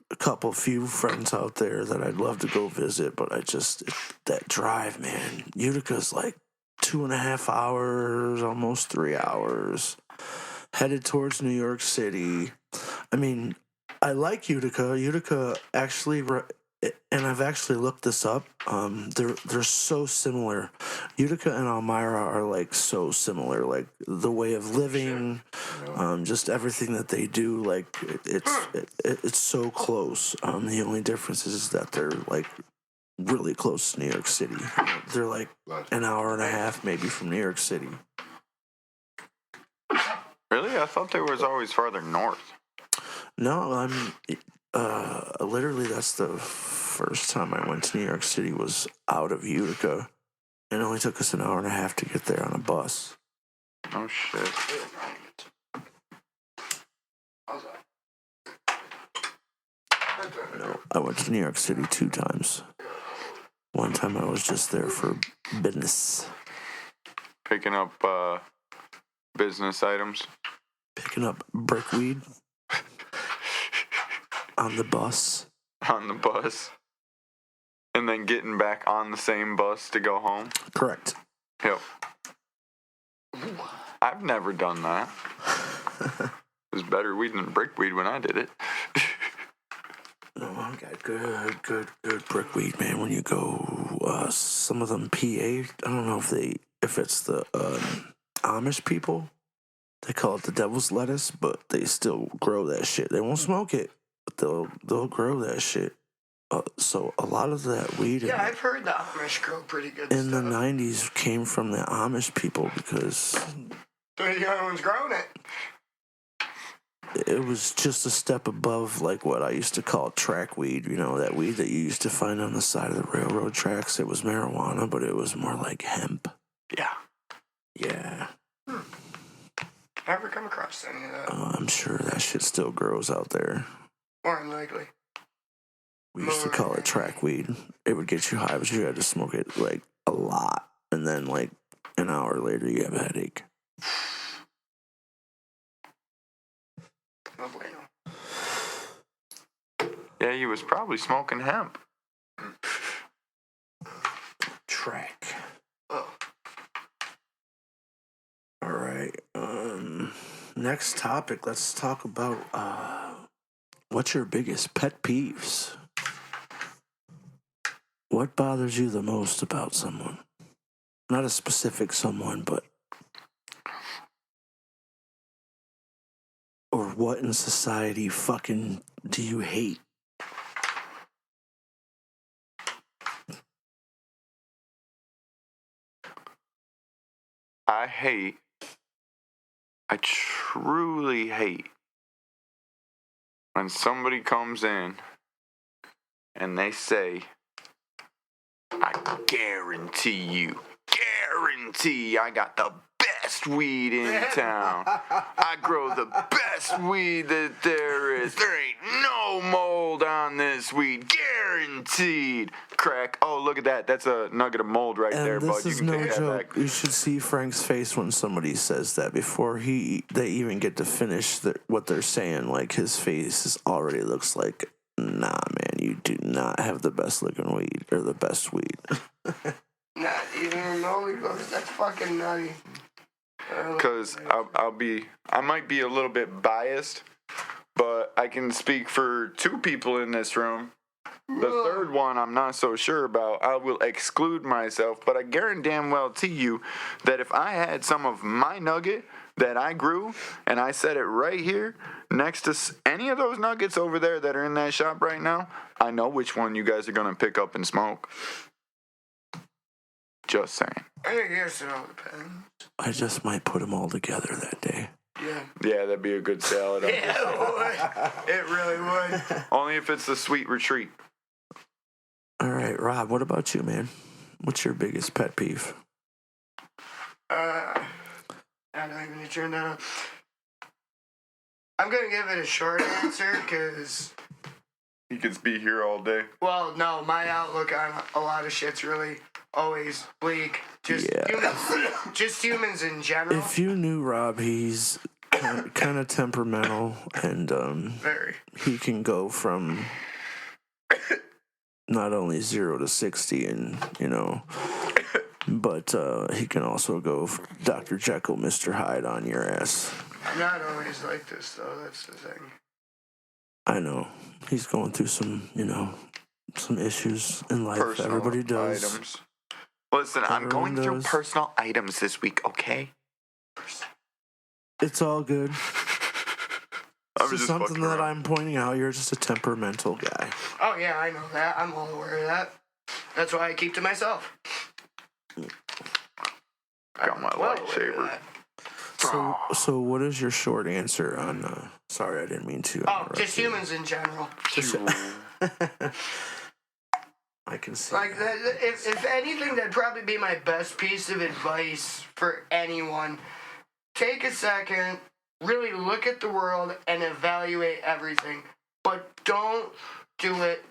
a couple few friends out there that I'd love to go visit, but that drive, man, Utica's like 2.5 hours, almost 3 hours, headed towards New York City. I mean, I like Utica. Utica actually, and I've actually looked this up. They're so similar. Utica and Elmira are like so similar. Like the way of living, just everything that they do. Like it's so close. The only difference is that they're like really close to New York City. They're like an hour and a half maybe from New York City. Really? I thought they was always farther north. No, I'm literally that's the first time I went to New York City was out of Utica. It only took us an hour and a half to get there on a bus. Oh shit. No, I went to New York City 2 times. One time I was just there for business. Picking up business items. Picking up brickweed on the bus. On the bus. And then getting back on the same bus to go home. Correct. Yep. I've never done that. It was better weed than brickweed when I did it. No, I got good brickweed, man. When you go, some of them PA, I don't know if it's the Amish people. They call it the devil's lettuce, but they still grow that shit. They won't smoke it, but they'll grow that shit. So a lot of that weed, Yeah, I've heard the Amish grow pretty good in stuff. the '90s came from the Amish people because They're the only ones growing it. it was just a step above like what I used to call track weed. You know, that weed that you used to find on the side of the railroad tracks. It was marijuana, but it was more like hemp. Yeah. Yeah. Never come across any of that. I'm sure that shit still grows out there. More than likely. We used to call it track weed. It would get you high, but you had to smoke it like a lot. And then like an hour later you have a headache. No bueno. Yeah, he was probably smoking hemp. Track. Oh. All right. Next topic. Let's talk about what's your biggest pet peeves? What bothers you the most about someone? Not a specific someone, but or what in society fucking do you hate? I truly hate when somebody comes in and they say, I guarantee I got the best weed in town. I grow the best weed that there is. There ain't no mold on this weed. Guaranteed. Crack. Oh, look at that. That's a nugget of mold right there, And bud. this You is can no take that joke. back. You should see Frank's face when somebody says that before they even get to finish what they're saying. Like his face already looks like Nah, man, you do not have the best looking weed or the best weed. Not even remotely close. That's fucking nutty. Because I might be a little bit biased, but I can speak for two people in this room. The third one I'm not so sure about. I will exclude myself, but I guarantee damn well to you that if I had some of my nugget that I grew and I set it right here next to any of those nuggets over there that are in that shop right now, I know which one you guys are going to pick up and smoke. Just saying. I think yes, it all depends. I just might put them all together that day. Yeah. Yeah, that'd be a good salad. Yeah, it would. It really would. Only if it's the sweet retreat. All right, Rob, what about you, man? What's your biggest pet peeve? I don't even need to turn that on. I'm gonna give it a short answer because, He could be here all day. well, no, my outlook on a lot of shit's really always bleak. Just humans in general. If you knew Rob, he's kind of temperamental, and Very. he can go from not only 0 to 60, and but he can also go Dr. Jekyll, Mr. Hyde on your ass. I'm not always like this though. That's the thing. I know he's going through some issues in life. Personal Everybody does. items. Listen, I'm going Everyone through does. personal items this week, okay? It's all good. I'm It's just something fucking that around. I'm pointing out. You're just a temperamental guy. Oh yeah, I know that. I'm well aware of that. That's why I keep to myself. Got my Well aware of lightsaber. that. So what is your short answer on? Sorry, I didn't mean to. Oh, interrupt just you. humans in general. I can see. Like, if anything, that'd probably be my best piece of advice for anyone. Take a second, really look at the world, and evaluate everything. But don't do it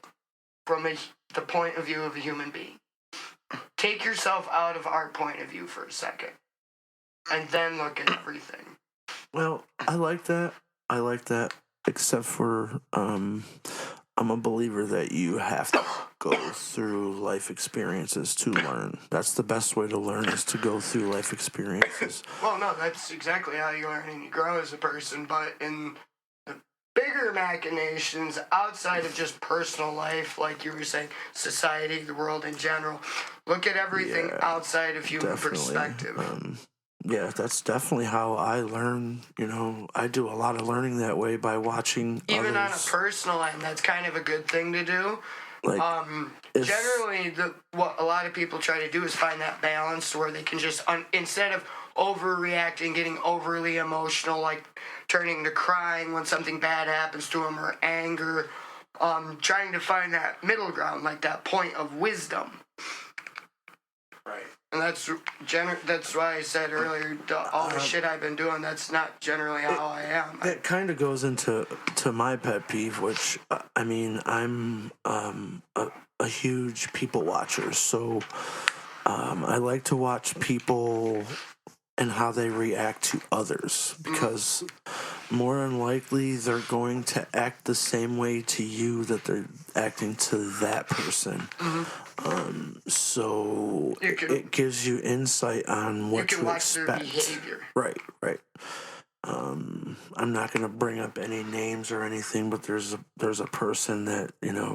from the point of view of a human being. Take yourself out of our point of view for a second. And then look at everything. Well, I like that. Except for I'm a believer that you have to go through life experiences to learn. That's the best way to learn, is to go through life experiences. Well, no, that's exactly how you learn and you grow as a person. But in the bigger machinations outside of just personal life, like you were saying, society, the world in general, look at everything Yeah, outside of human Definitely. perspective. Yeah, that's definitely how I learn. I do a lot of learning that way by watching Even on a others. personal end, that's kind of a good thing to do. Like, if- Generally, what a lot of people try to do is find that balance to where they can just, instead of overreacting, getting overly emotional, like turning to crying when something bad happens to them, or anger, trying to find that middle ground, like that point of wisdom. Right. And that's why I said earlier, all the shit I've been doing, that's not generally how I am. That kind of goes into my pet peeve, which I'm a huge people watcher, so I like to watch people and how they react to others, because more than likely they're going to act the same way to you that they're acting to that person. So it gives you insight on what you can to watch their expect. behavior. Right. I'm not going to bring up any names or anything, but there's a person that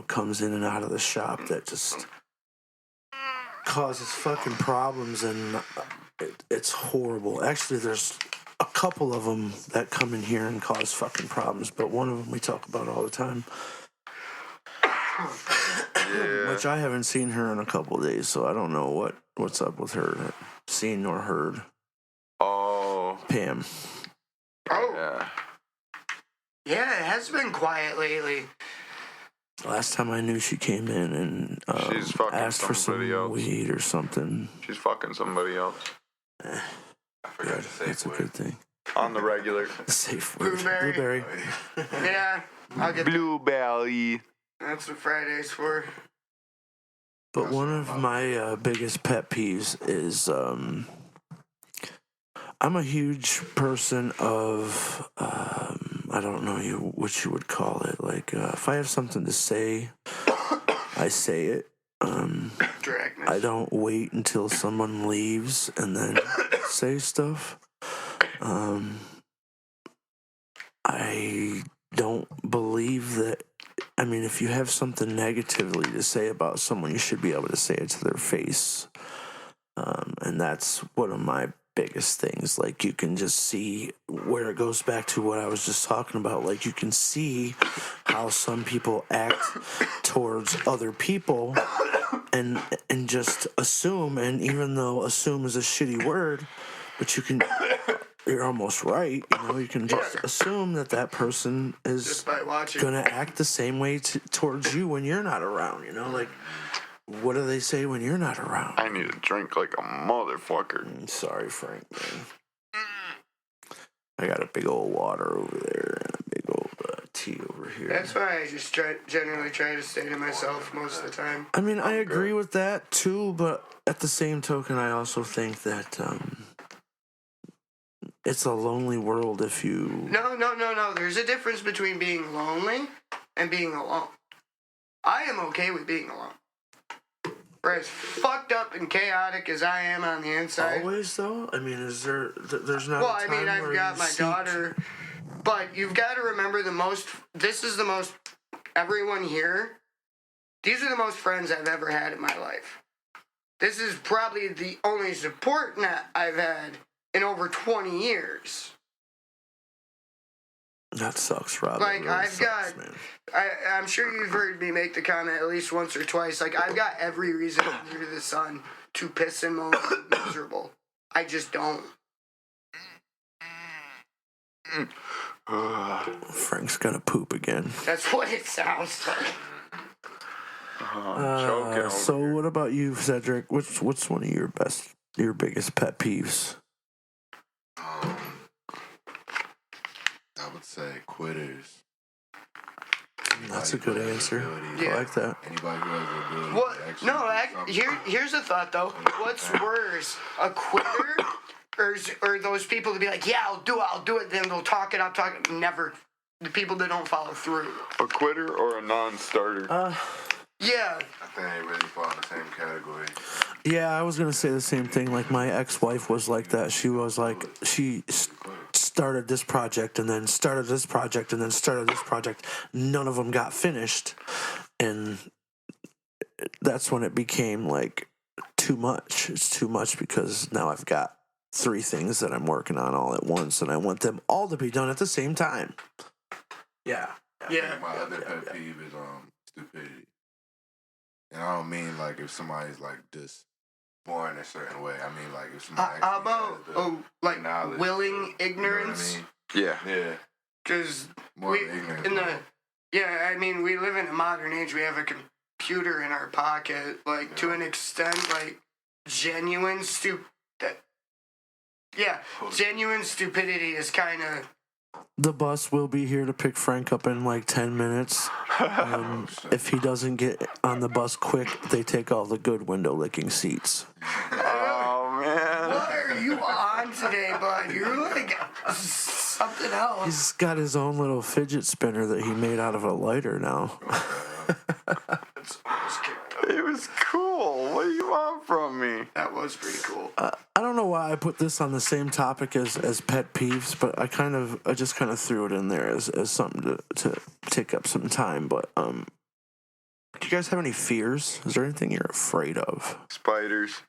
comes in and out of the shop that just causes fucking problems, and it's horrible. Actually, there's a couple of them that come in here and cause fucking problems, but one of them we talk about all the time. Yeah. Which I haven't seen her in a couple of days, so I don't know what's up with her. Seen nor heard. Oh. Pam. Oh, Yeah. yeah, it has been quiet lately. Last time I knew, she came in and She's fucking asked for some somebody else. weed or something. She's fucking somebody else. I forgot Good. to say That's a good thing. On the regular. Safe word. Blueberry. Yeah, I'll get Blueberry. that's what Friday's for. But one of my biggest pet peeves is I'm a huge person of I don't know what you would call it. Like, if I have something to say, I say it. Directness. I don't wait until someone leaves and then say stuff. I don't believe that. I mean, if you have something negatively to say about someone, you should be able to say it to their face. And that's one of my biggest things. Like, you can just see where it goes back to what I was just talking about. Like, you can see how some people act towards other people and just assume. And even though assume is a shitty word, but you're almost right. You can just assume that person is Just by watching. gonna act the same way towards you when you're not around. Like, what do they say when you're not around? I need a drink like a motherfucker. I'm sorry, Frank, man. I got a big old water over there and a big old tea over here. That's why I just generally try to stay to myself most of the time. I mean, I agree with that too, but at the same token, I also think that it's a lonely world if you... No. There's a difference between being lonely and being alone. I am okay with being alone. For as fucked up and chaotic as I am on the inside. Always, though? I mean, there's not Well, a time I've got my daughter, but you've got to remember everyone here, these are the most friends I've ever had in my life. This is probably the only support net I've had in over 20 years. That sucks, Rob. Like, really I've sucks, got, man. I'm sure you've heard me make the comment at least once or twice. Like, I've got every reason under the sun to piss and moan and be miserable. I just don't. Frank's gonna poop again. That's what it sounds like. So what about you, Cedric? What's one of your biggest pet peeves? I would say quitters. That's a good answer. Yeah. I like that. Anybody who has the ability What? to actually No, do something. here's a thought though. What's worse, a quitter, or those people to be like, yeah, I'll do it. Then they'll talk it up, never. The people that don't follow through. A quitter or a non-starter? Yeah. I think they really fall in the same category. Yeah, I was gonna say the same thing. Like, my ex-wife was like that. She was like, she started this project and then started this project and then started this project. None of them got finished, and that's when it became like too much. It's too much because now I've got 3 things that I'm working on all at once, and I want them all to be done at the same time. Yeah. I think my other pet peeve is stupidity. And I don't mean like if somebody's like just born a certain way. I mean like if somebody How actually about has the knowledge, willing ignorance? You know what Yeah. I mean? Yeah. Because More ignorance. we live in a modern age. We have a computer in our pocket, like to an extent, like genuine genuine stupidity is kind of. The bus will be here to pick Frank up in like 10 minutes. If he doesn't get on the bus quick, they take all the good window licking seats. Oh, man. What are you on today, bud? You're like something else. He's got his own little fidget spinner that he made out of a lighter now. It was cool. What do you want from me? That was pretty cool. I don't know why I put this on the same topic as pet peeves, but I just kind of threw it in there as something to take up some time. But do you guys have any fears? Is there anything you're afraid of? Spiders.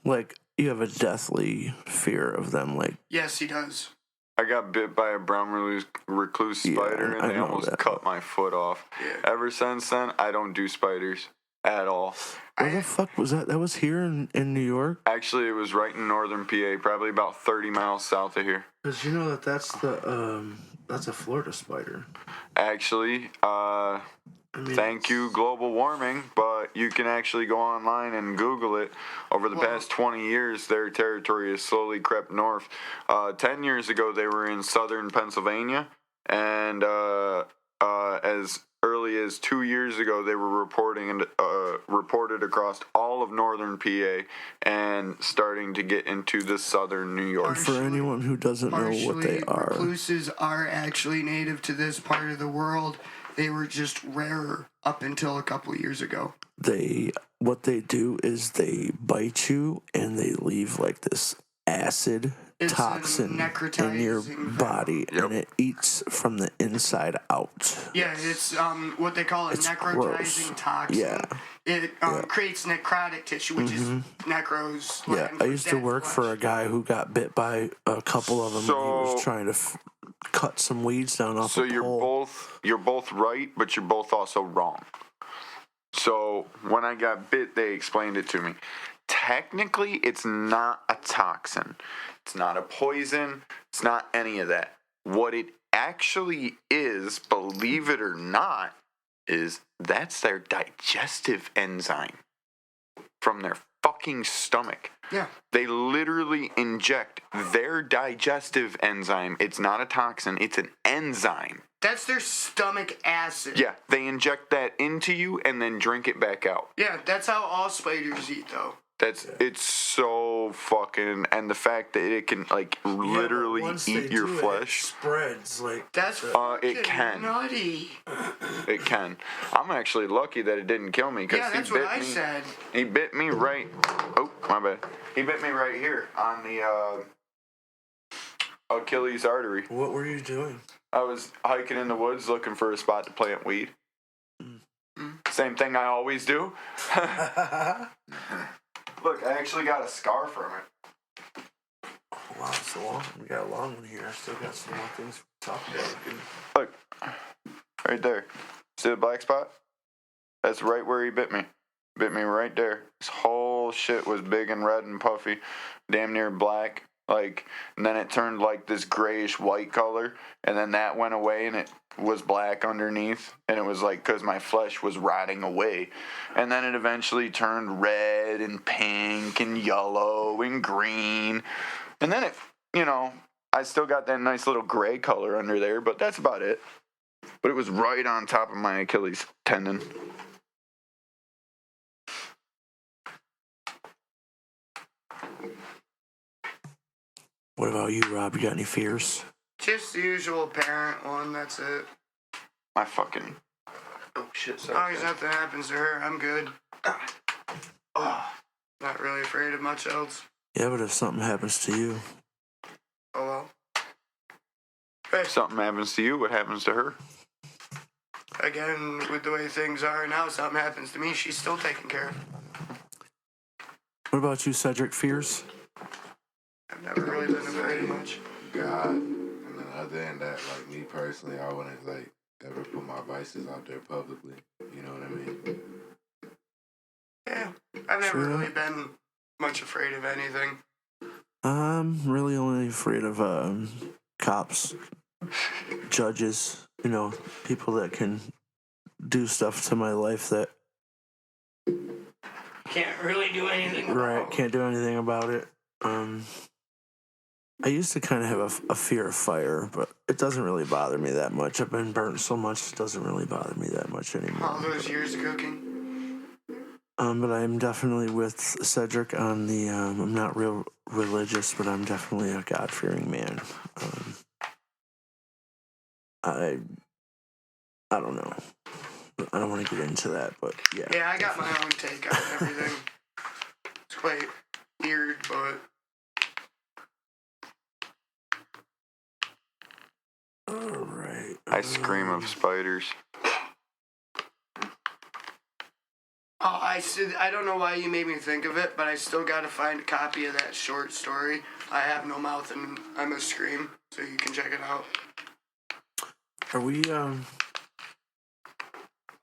Like, you have a deathly fear of them, like... Yes, he does. I got bit by a brown recluse spider, I and they know almost that. cut my foot off. Yeah. Ever since then, I don't do spiders at all. Where the fuck was that? That was here in New York? Actually, it was right in northern PA, probably about 30 miles south of here. Because you know that's a Florida spider. Actually, I mean, thank you, global warming, but you can actually go online and Google it. Over the past 20 years, their territory has slowly crept north. 10 years ago, they were in southern Pennsylvania, and as early as 2 years ago, they were reported across all all of northern PA and starting to get into the southern New York. For anyone who doesn't know what they are, recluses are actually native to this part of the world. They were just rarer up until a couple of years ago. what they do is they bite you and they leave like this acid It's toxin in your body, and it eats from the inside out. Yeah, it's what they call a necrotizing gross. toxin. Yeah. It creates necrotic tissue, which is necros. Yeah, I used to work for a guy who got bit by a couple of them. And he was trying to cut some weeds down off. So a pole. you're both right, but you're both also wrong. So when I got bit, they explained it to me. Technically, it's not a toxin. It's not a poison. It's not any of that. What it actually is, believe it or not, is that's their digestive enzyme from their fucking stomach. Yeah. They literally inject their digestive enzyme. It's not a toxin, it's an enzyme. That's their stomach acid. Yeah, they inject that into you and then drink it back out. Yeah, that's how all spiders eat, though. It's so fucking, and the fact that it can like literally eat your flesh. It spreads like That's it can. nutty. It can. I'm actually lucky that it didn't kill me because Yeah, that's he bit what I me. said. He bit me right. Oh, my bad. He bit me right here on the Achilles artery. What were you doing? I was hiking in the woods looking for a spot to plant weed. Same thing I always do. Look, I actually got a scar from it. Wow, so long. We got a long one here. I still got some more things to talk about. Look, right there. See the black spot? That's right where he bit me. Bit me right there. His whole shit was big and red and puffy, damn near black. Like, and then it turned like this grayish white color, and then that went away and it was black underneath, and it was like because my flesh was rotting away, and then it eventually turned red and pink and yellow and green, and then it, I still got that nice little gray color under there, but that's about it. But it was right on top of my Achilles tendon. What about you, Rob? You got any fears? Just the usual parent one, that's it. My fucking... Oh, shit, As long as nothing happens to her, I'm good. Not really afraid of much else. Yeah, but if something happens to you... Oh, well. Hey, If something happens to you, what happens to her? again, with the way things are now, something happens to me, she's still taken care of. What about you, Cedric? Fears? I've never really been afraid of much. God. And then other than that, like me personally, I wouldn't like ever put my vices out there publicly. You know what I mean? Yeah, I've never Sure. really been much afraid of anything. I'm really only afraid of cops, judges, people that can do stuff to my life that Can't really do anything about. can't do anything about it. I used to kind of have a fear of fire, but it doesn't really bother me that much. I've been burnt so much, it doesn't really bother me that much anymore. All those years of cooking. But I'm definitely with Cedric on the, I'm not real religious, but I'm definitely a God-fearing man. I don't know. I don't want to get into that, but yeah. Yeah, I got my own take on everything. It's quite weird, but All right. I scream of spiders. I don't know why you made me think of it, but I still gotta find a copy of that short story. I Have No Mouth and I Must Scream, so you can check it out. Are we,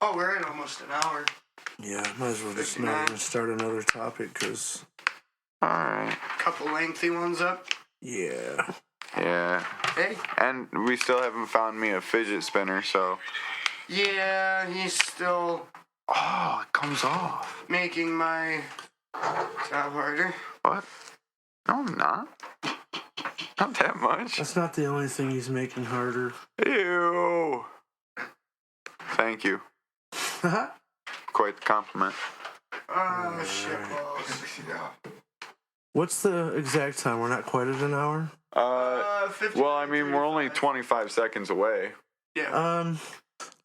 Oh, we're at almost an hour. yeah, might as well just not even start another topic, because, Alright. Couple lengthy ones up. yeah. Yeah. Hey. And we still haven't found me a fidget spinner, so... Yeah, he's still Oh, it comes off. making my job harder. What? No, I'm not. Not that much. That's not the only thing he's making harder. Ew. Thank you. Quite the compliment. Oh, shit balls. Yeah. What's the exact time? We're not quite at an hour. 50 Well, I mean, we're only 35. 25 seconds away. Yeah.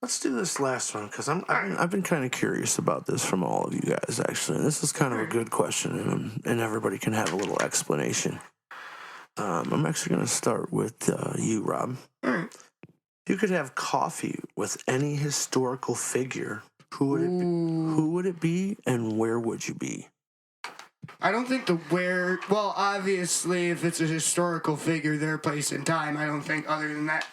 Let's do this last one because I've been kind of curious about this from all of you guys actually. And this is kind of a good question, and everybody can have a little explanation. I'm actually going to start with you, Rob. Alright. If you could have coffee with any historical figure, who would it be, and where would you be? I don't think well, obviously, if it's a historical figure, their place and time, I don't think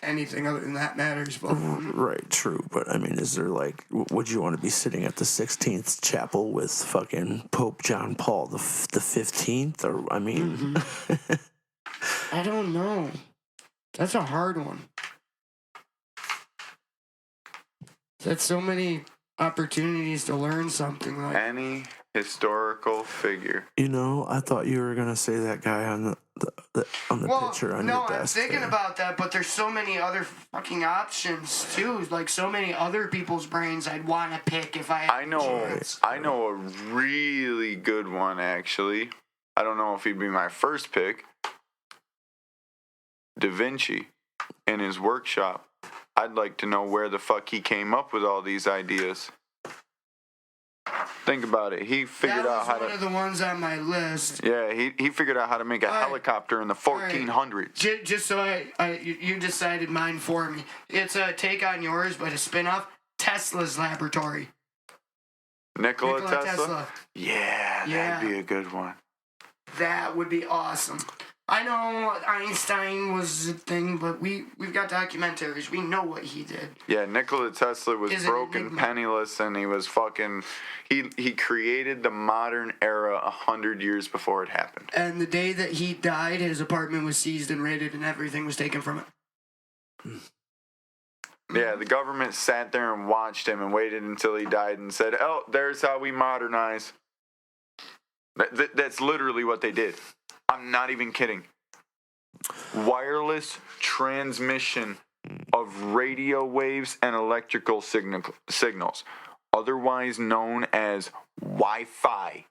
anything other than that matters. But Right, true. But I mean, is there like, would you want to be sitting at the 16th chapel with fucking Pope John Paul the 15th? Or, I mean, I don't know. That's a hard one. That's so many opportunities to learn something like. Any historical figure. you know, I thought you were going to say that guy on the picture on no, your desk. I'm thinking there. about that, but there's so many other fucking options too. Like so many other people's brains I'd want to pick if I had I know, a chance. I know a really good one actually. I don't know if he'd be my first pick. Da Vinci in his workshop. I'd like to know where the fuck he came up with all these ideas. Think about it. He figured That out was how one to. of the ones on my list. Yeah, he figured out how to make a Alright. helicopter in the 1400s. Just so you decided mine for me. It's a take on yours, but a spin-off. Tesla's laboratory. Nikola Nikola Tesla? Tesla. Yeah, Yeah. that'd be a good one. That would be awesome. I know Einstein was a thing, but we've got documentaries. We know what he did. Yeah, Nikola Tesla was Is an broken, enigma. penniless, and he was fucking. He created the modern era 100 years before it happened. And the day that he died, his apartment was seized and raided, and everything was taken from it. Yeah, the government sat there and watched him and waited until he died and said, "Oh, there's how we modernize." That's literally what they did. I'm not even kidding. Wireless transmission of radio waves and electrical signals, otherwise known as Wi-Fi,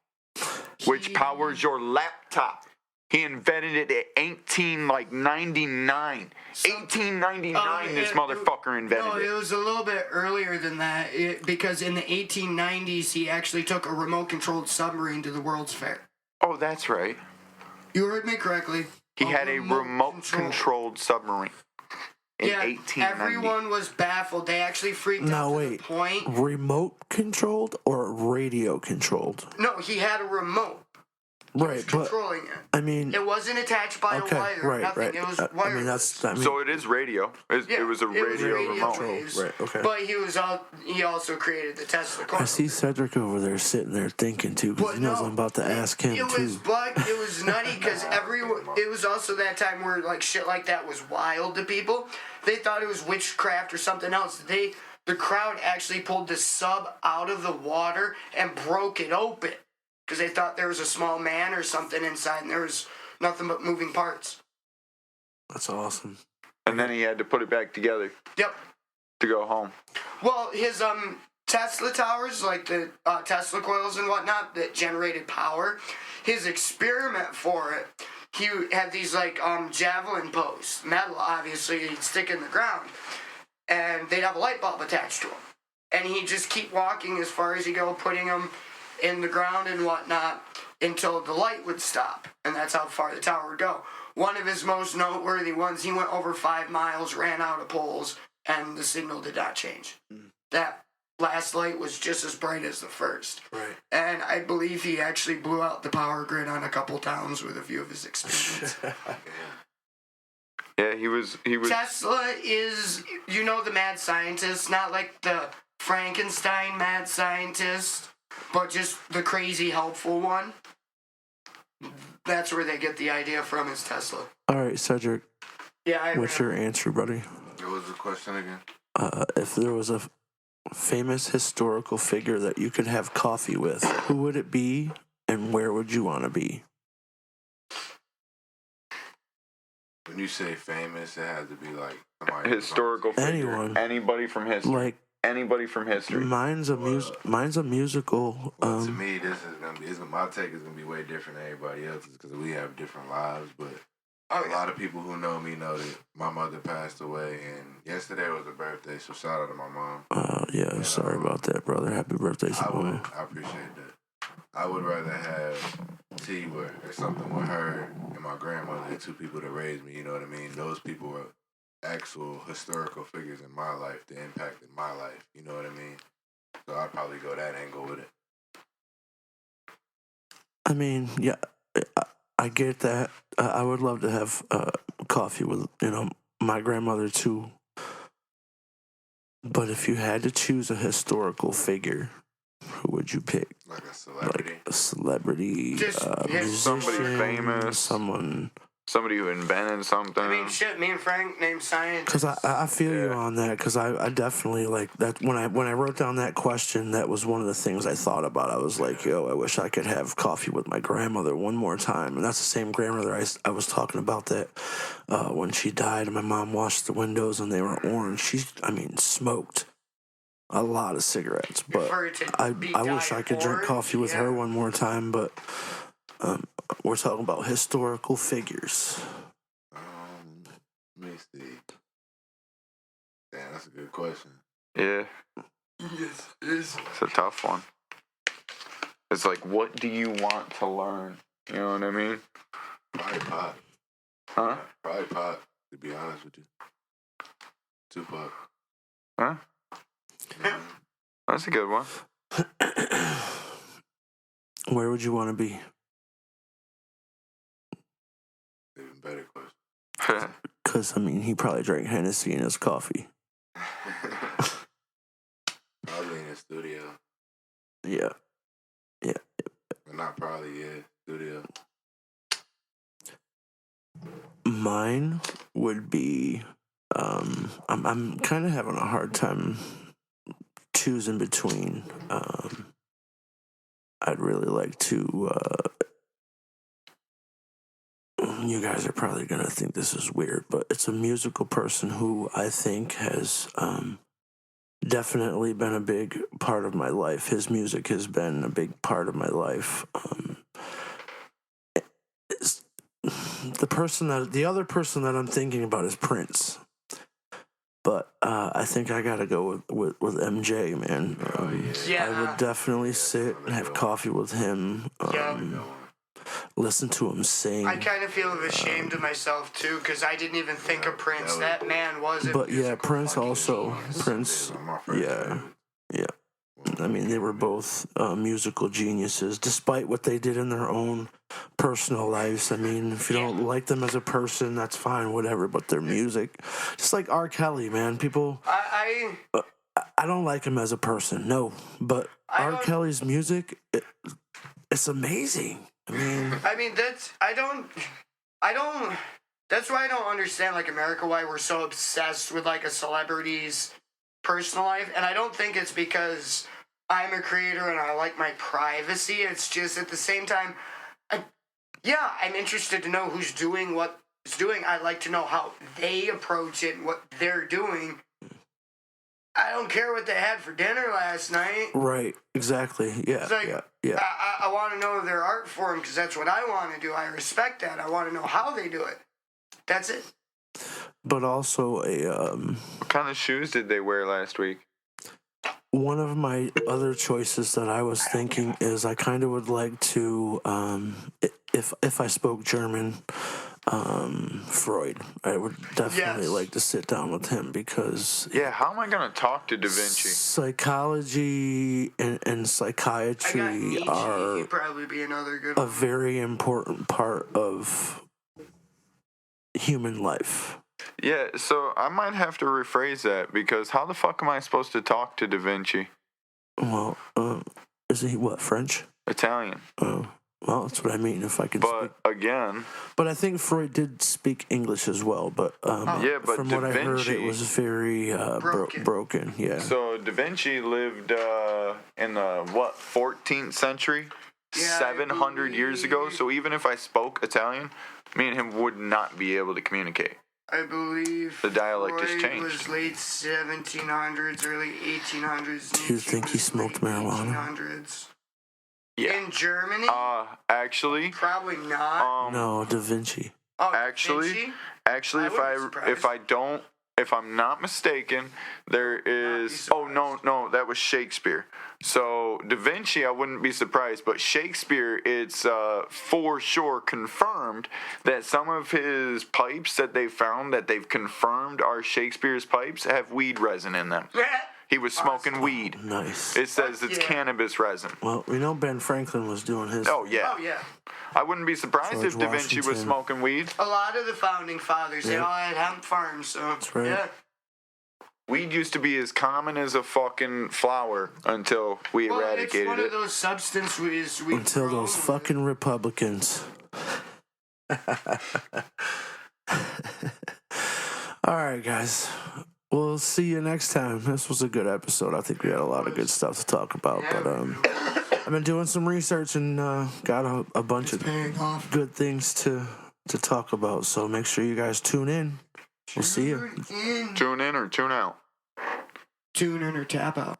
which powers your laptop. He invented it at 1899. 1899, this motherfucker invented No, it. it was a little bit earlier than that, because in the 1890s, he actually took a remote-controlled submarine to the World's Fair. Oh, that's right. You heard me correctly. He had a remote-controlled submarine in Yeah, 1890. everyone was baffled. They actually freaked Now out to wait, the point. remote controlled or radio controlled? No, he had a remote. Right, but Controlling it. I mean, It wasn't attached by okay, a wire. right, nothing. right. It was I wireless. mean, that's. I mean, So it is radio. It was a radio remote. waves. Right, okay. But he also created the Tesla car. I see Cedric over there sitting there thinking too, because he knows I'm about to ask him It too. was nutty because it was also that time where like shit like that was wild to people. They thought it was witchcraft or something else. The crowd actually pulled the sub out of the water and broke it open because they thought there was a small man or something inside and there was nothing but moving parts. That's awesome. And then he had to put it back together Yep. to go home. Well, his Tesla towers, like the Tesla coils and whatnot that generated power, his experiment for it, he had these like javelin posts, metal obviously, he'd stick in the ground, and they'd have a light bulb attached to them. And he'd just keep walking as far as he go, putting them in the ground and whatnot until the light would stop. And that's how far the tower would go. One of his most noteworthy ones, he went over 5 miles, ran out of poles, and the signal did not change. That last light was just as bright as the first. Right. And I believe he actually blew out the power grid on a couple towns with a few of his experiments. Yeah, he was. Tesla is, the mad scientist, not like the Frankenstein mad scientist, but just the crazy helpful one. That's where they get the idea from, is Tesla. All right, Cedric, Yeah, what's your answer, buddy? What was the question again? If there was a famous historical figure that you could have coffee with, who would it be, and where would you want to be? When you say famous, it has to be like somebody Historical figure. Anyone. Anybody from history. Like anybody from history. Mine's a musical. Well, to me, this is gonna be. My take is gonna be way different than everybody else's because we have different lives. But a lot of people who know me know that my mother passed away, and yesterday was her birthday. So shout out to my mom. Yeah, sorry about that, brother. Happy birthday, Simone. I appreciate that. I would rather have tea or something with her and my grandmother, the two people that raised me. You know what I mean? Those people were actual historical figures in my life that impacted my life. You know what I mean? So I'd probably go that angle with it. I mean, yeah, I get that. I would love to have coffee with, my grandmother too. But if you had to choose a historical figure, who would you pick? Like a celebrity? Like a celebrity, Just, musician, somebody famous. Somebody who invented something. I mean, shit, me and Frank named scientists. Because I feel you on that. Because I definitely like that. When I wrote down that question, that was one of the things I thought about. I was like, yo, I wish I could have coffee with my grandmother one more time. And that's the same grandmother I was talking about that when she died and my mom washed the windows and they were orange. She smoked a lot of cigarettes. But I wish I could drink coffee with her one more time. But we're talking about historical figures. Let me see. Damn, that's a good question. Yeah. Yes, it is. It's a tough one. It's like, what do you want to learn? You know what I mean? Probably Pop. Huh? Probably Pop, to be honest with you. Tupac. Huh? Mhm. That's a good one. Where would you want to be? Even better question. Because, he probably drank Hennessy in his coffee. Probably in the studio. Yeah. Well, not probably, yeah. Studio. Mine would be, I'm kind of having a hard time choosing between. I'd really like to, you guys are probably going to think this is weird, but it's a musical person who I think has definitely been a big part of my life. His music has been a big part of my life. The other person that I'm thinking about is Prince. But I think I gotta go with MJ, man. I would definitely sit and have coffee with him. Listen to him sing. I kind of feel ashamed of myself too, because I didn't even think of Prince. That man was a But yeah, musical Prince fucking also. genius. Prince, My first yeah. favorite. They were both musical geniuses, despite what they did in their own personal lives. If you don't like them as a person, that's fine, whatever. But their music, just like R. Kelly, man. People, I don't like him as a person, no. But R. Kelly's music, it's amazing. That's why I don't understand like America, why we're so obsessed with like a celebrity's personal life. And I don't think it's because I'm a creator and I like my privacy. It's just at the same time, I'm interested to know who's doing what is doing. I'd like to know how they approach it and what they're doing. I don't care what they had for dinner last night. Right, exactly. Yeah, It's like, yeah. I want to know their art form because that's what I want to do. I respect that. I want to know how they do it. That's it. But also What kind of shoes did they wear last week? one of my other choices that I was thinking is I kind of would like to, if I spoke German, Freud. I would definitely like to sit down with him because Yeah, how am I going to talk to Da Vinci? psychology and I got psychiatry Nietzsche. are He'd probably be another good a one. very important part of human life. Yeah, so I might have to rephrase that because how the fuck am I supposed to talk to Da Vinci? Well, is he what, French? Italian. Oh, well, that's what I mean. If I could speak. But again, But I think Freud did speak English as well. But Yeah, but from Da what I heard, Vinci- it was very broken. Yeah. so Da Vinci lived in the 14th century, Yeah, I 700 years ago. believe- So even if I spoke Italian, me and him would not be able to communicate. I believe The dialect has Freud changed. was late 1700s, early 1800s. Do you think he was smoked late marijuana? 1800s. Yeah. In Germany? Actually, Probably not. No, Da Vinci. Oh, actually, Vinci? actually, I wouldn't be if I'm not mistaken, there is. Oh no, that was Shakespeare. So Da Vinci, I wouldn't be surprised, but Shakespeare, it's for sure confirmed that some of his pipes that they found that they've confirmed are Shakespeare's pipes have weed resin in them. He was smoking weed. Nice. It says it's cannabis resin. Well, we know Ben Franklin was doing his. Oh yeah. Oh, yeah. I wouldn't be surprised George if Da Vinci was Washington. smoking weed. A lot of the founding fathers, they Yeah. all had hemp farms, so. That's right. Yeah. Weed used to be as common as a fucking flower until we Well, it's eradicated one it. of those substances we Until grow those with. fucking Republicans. All right, guys. We'll see you next time. This was a good episode. I think we had a lot of good stuff to talk about. Yeah, But I've been doing some research and got a bunch of paying off. good things to talk about. So make sure you guys tune in. We'll see you. Tune in or tune out. Tune in or tap out.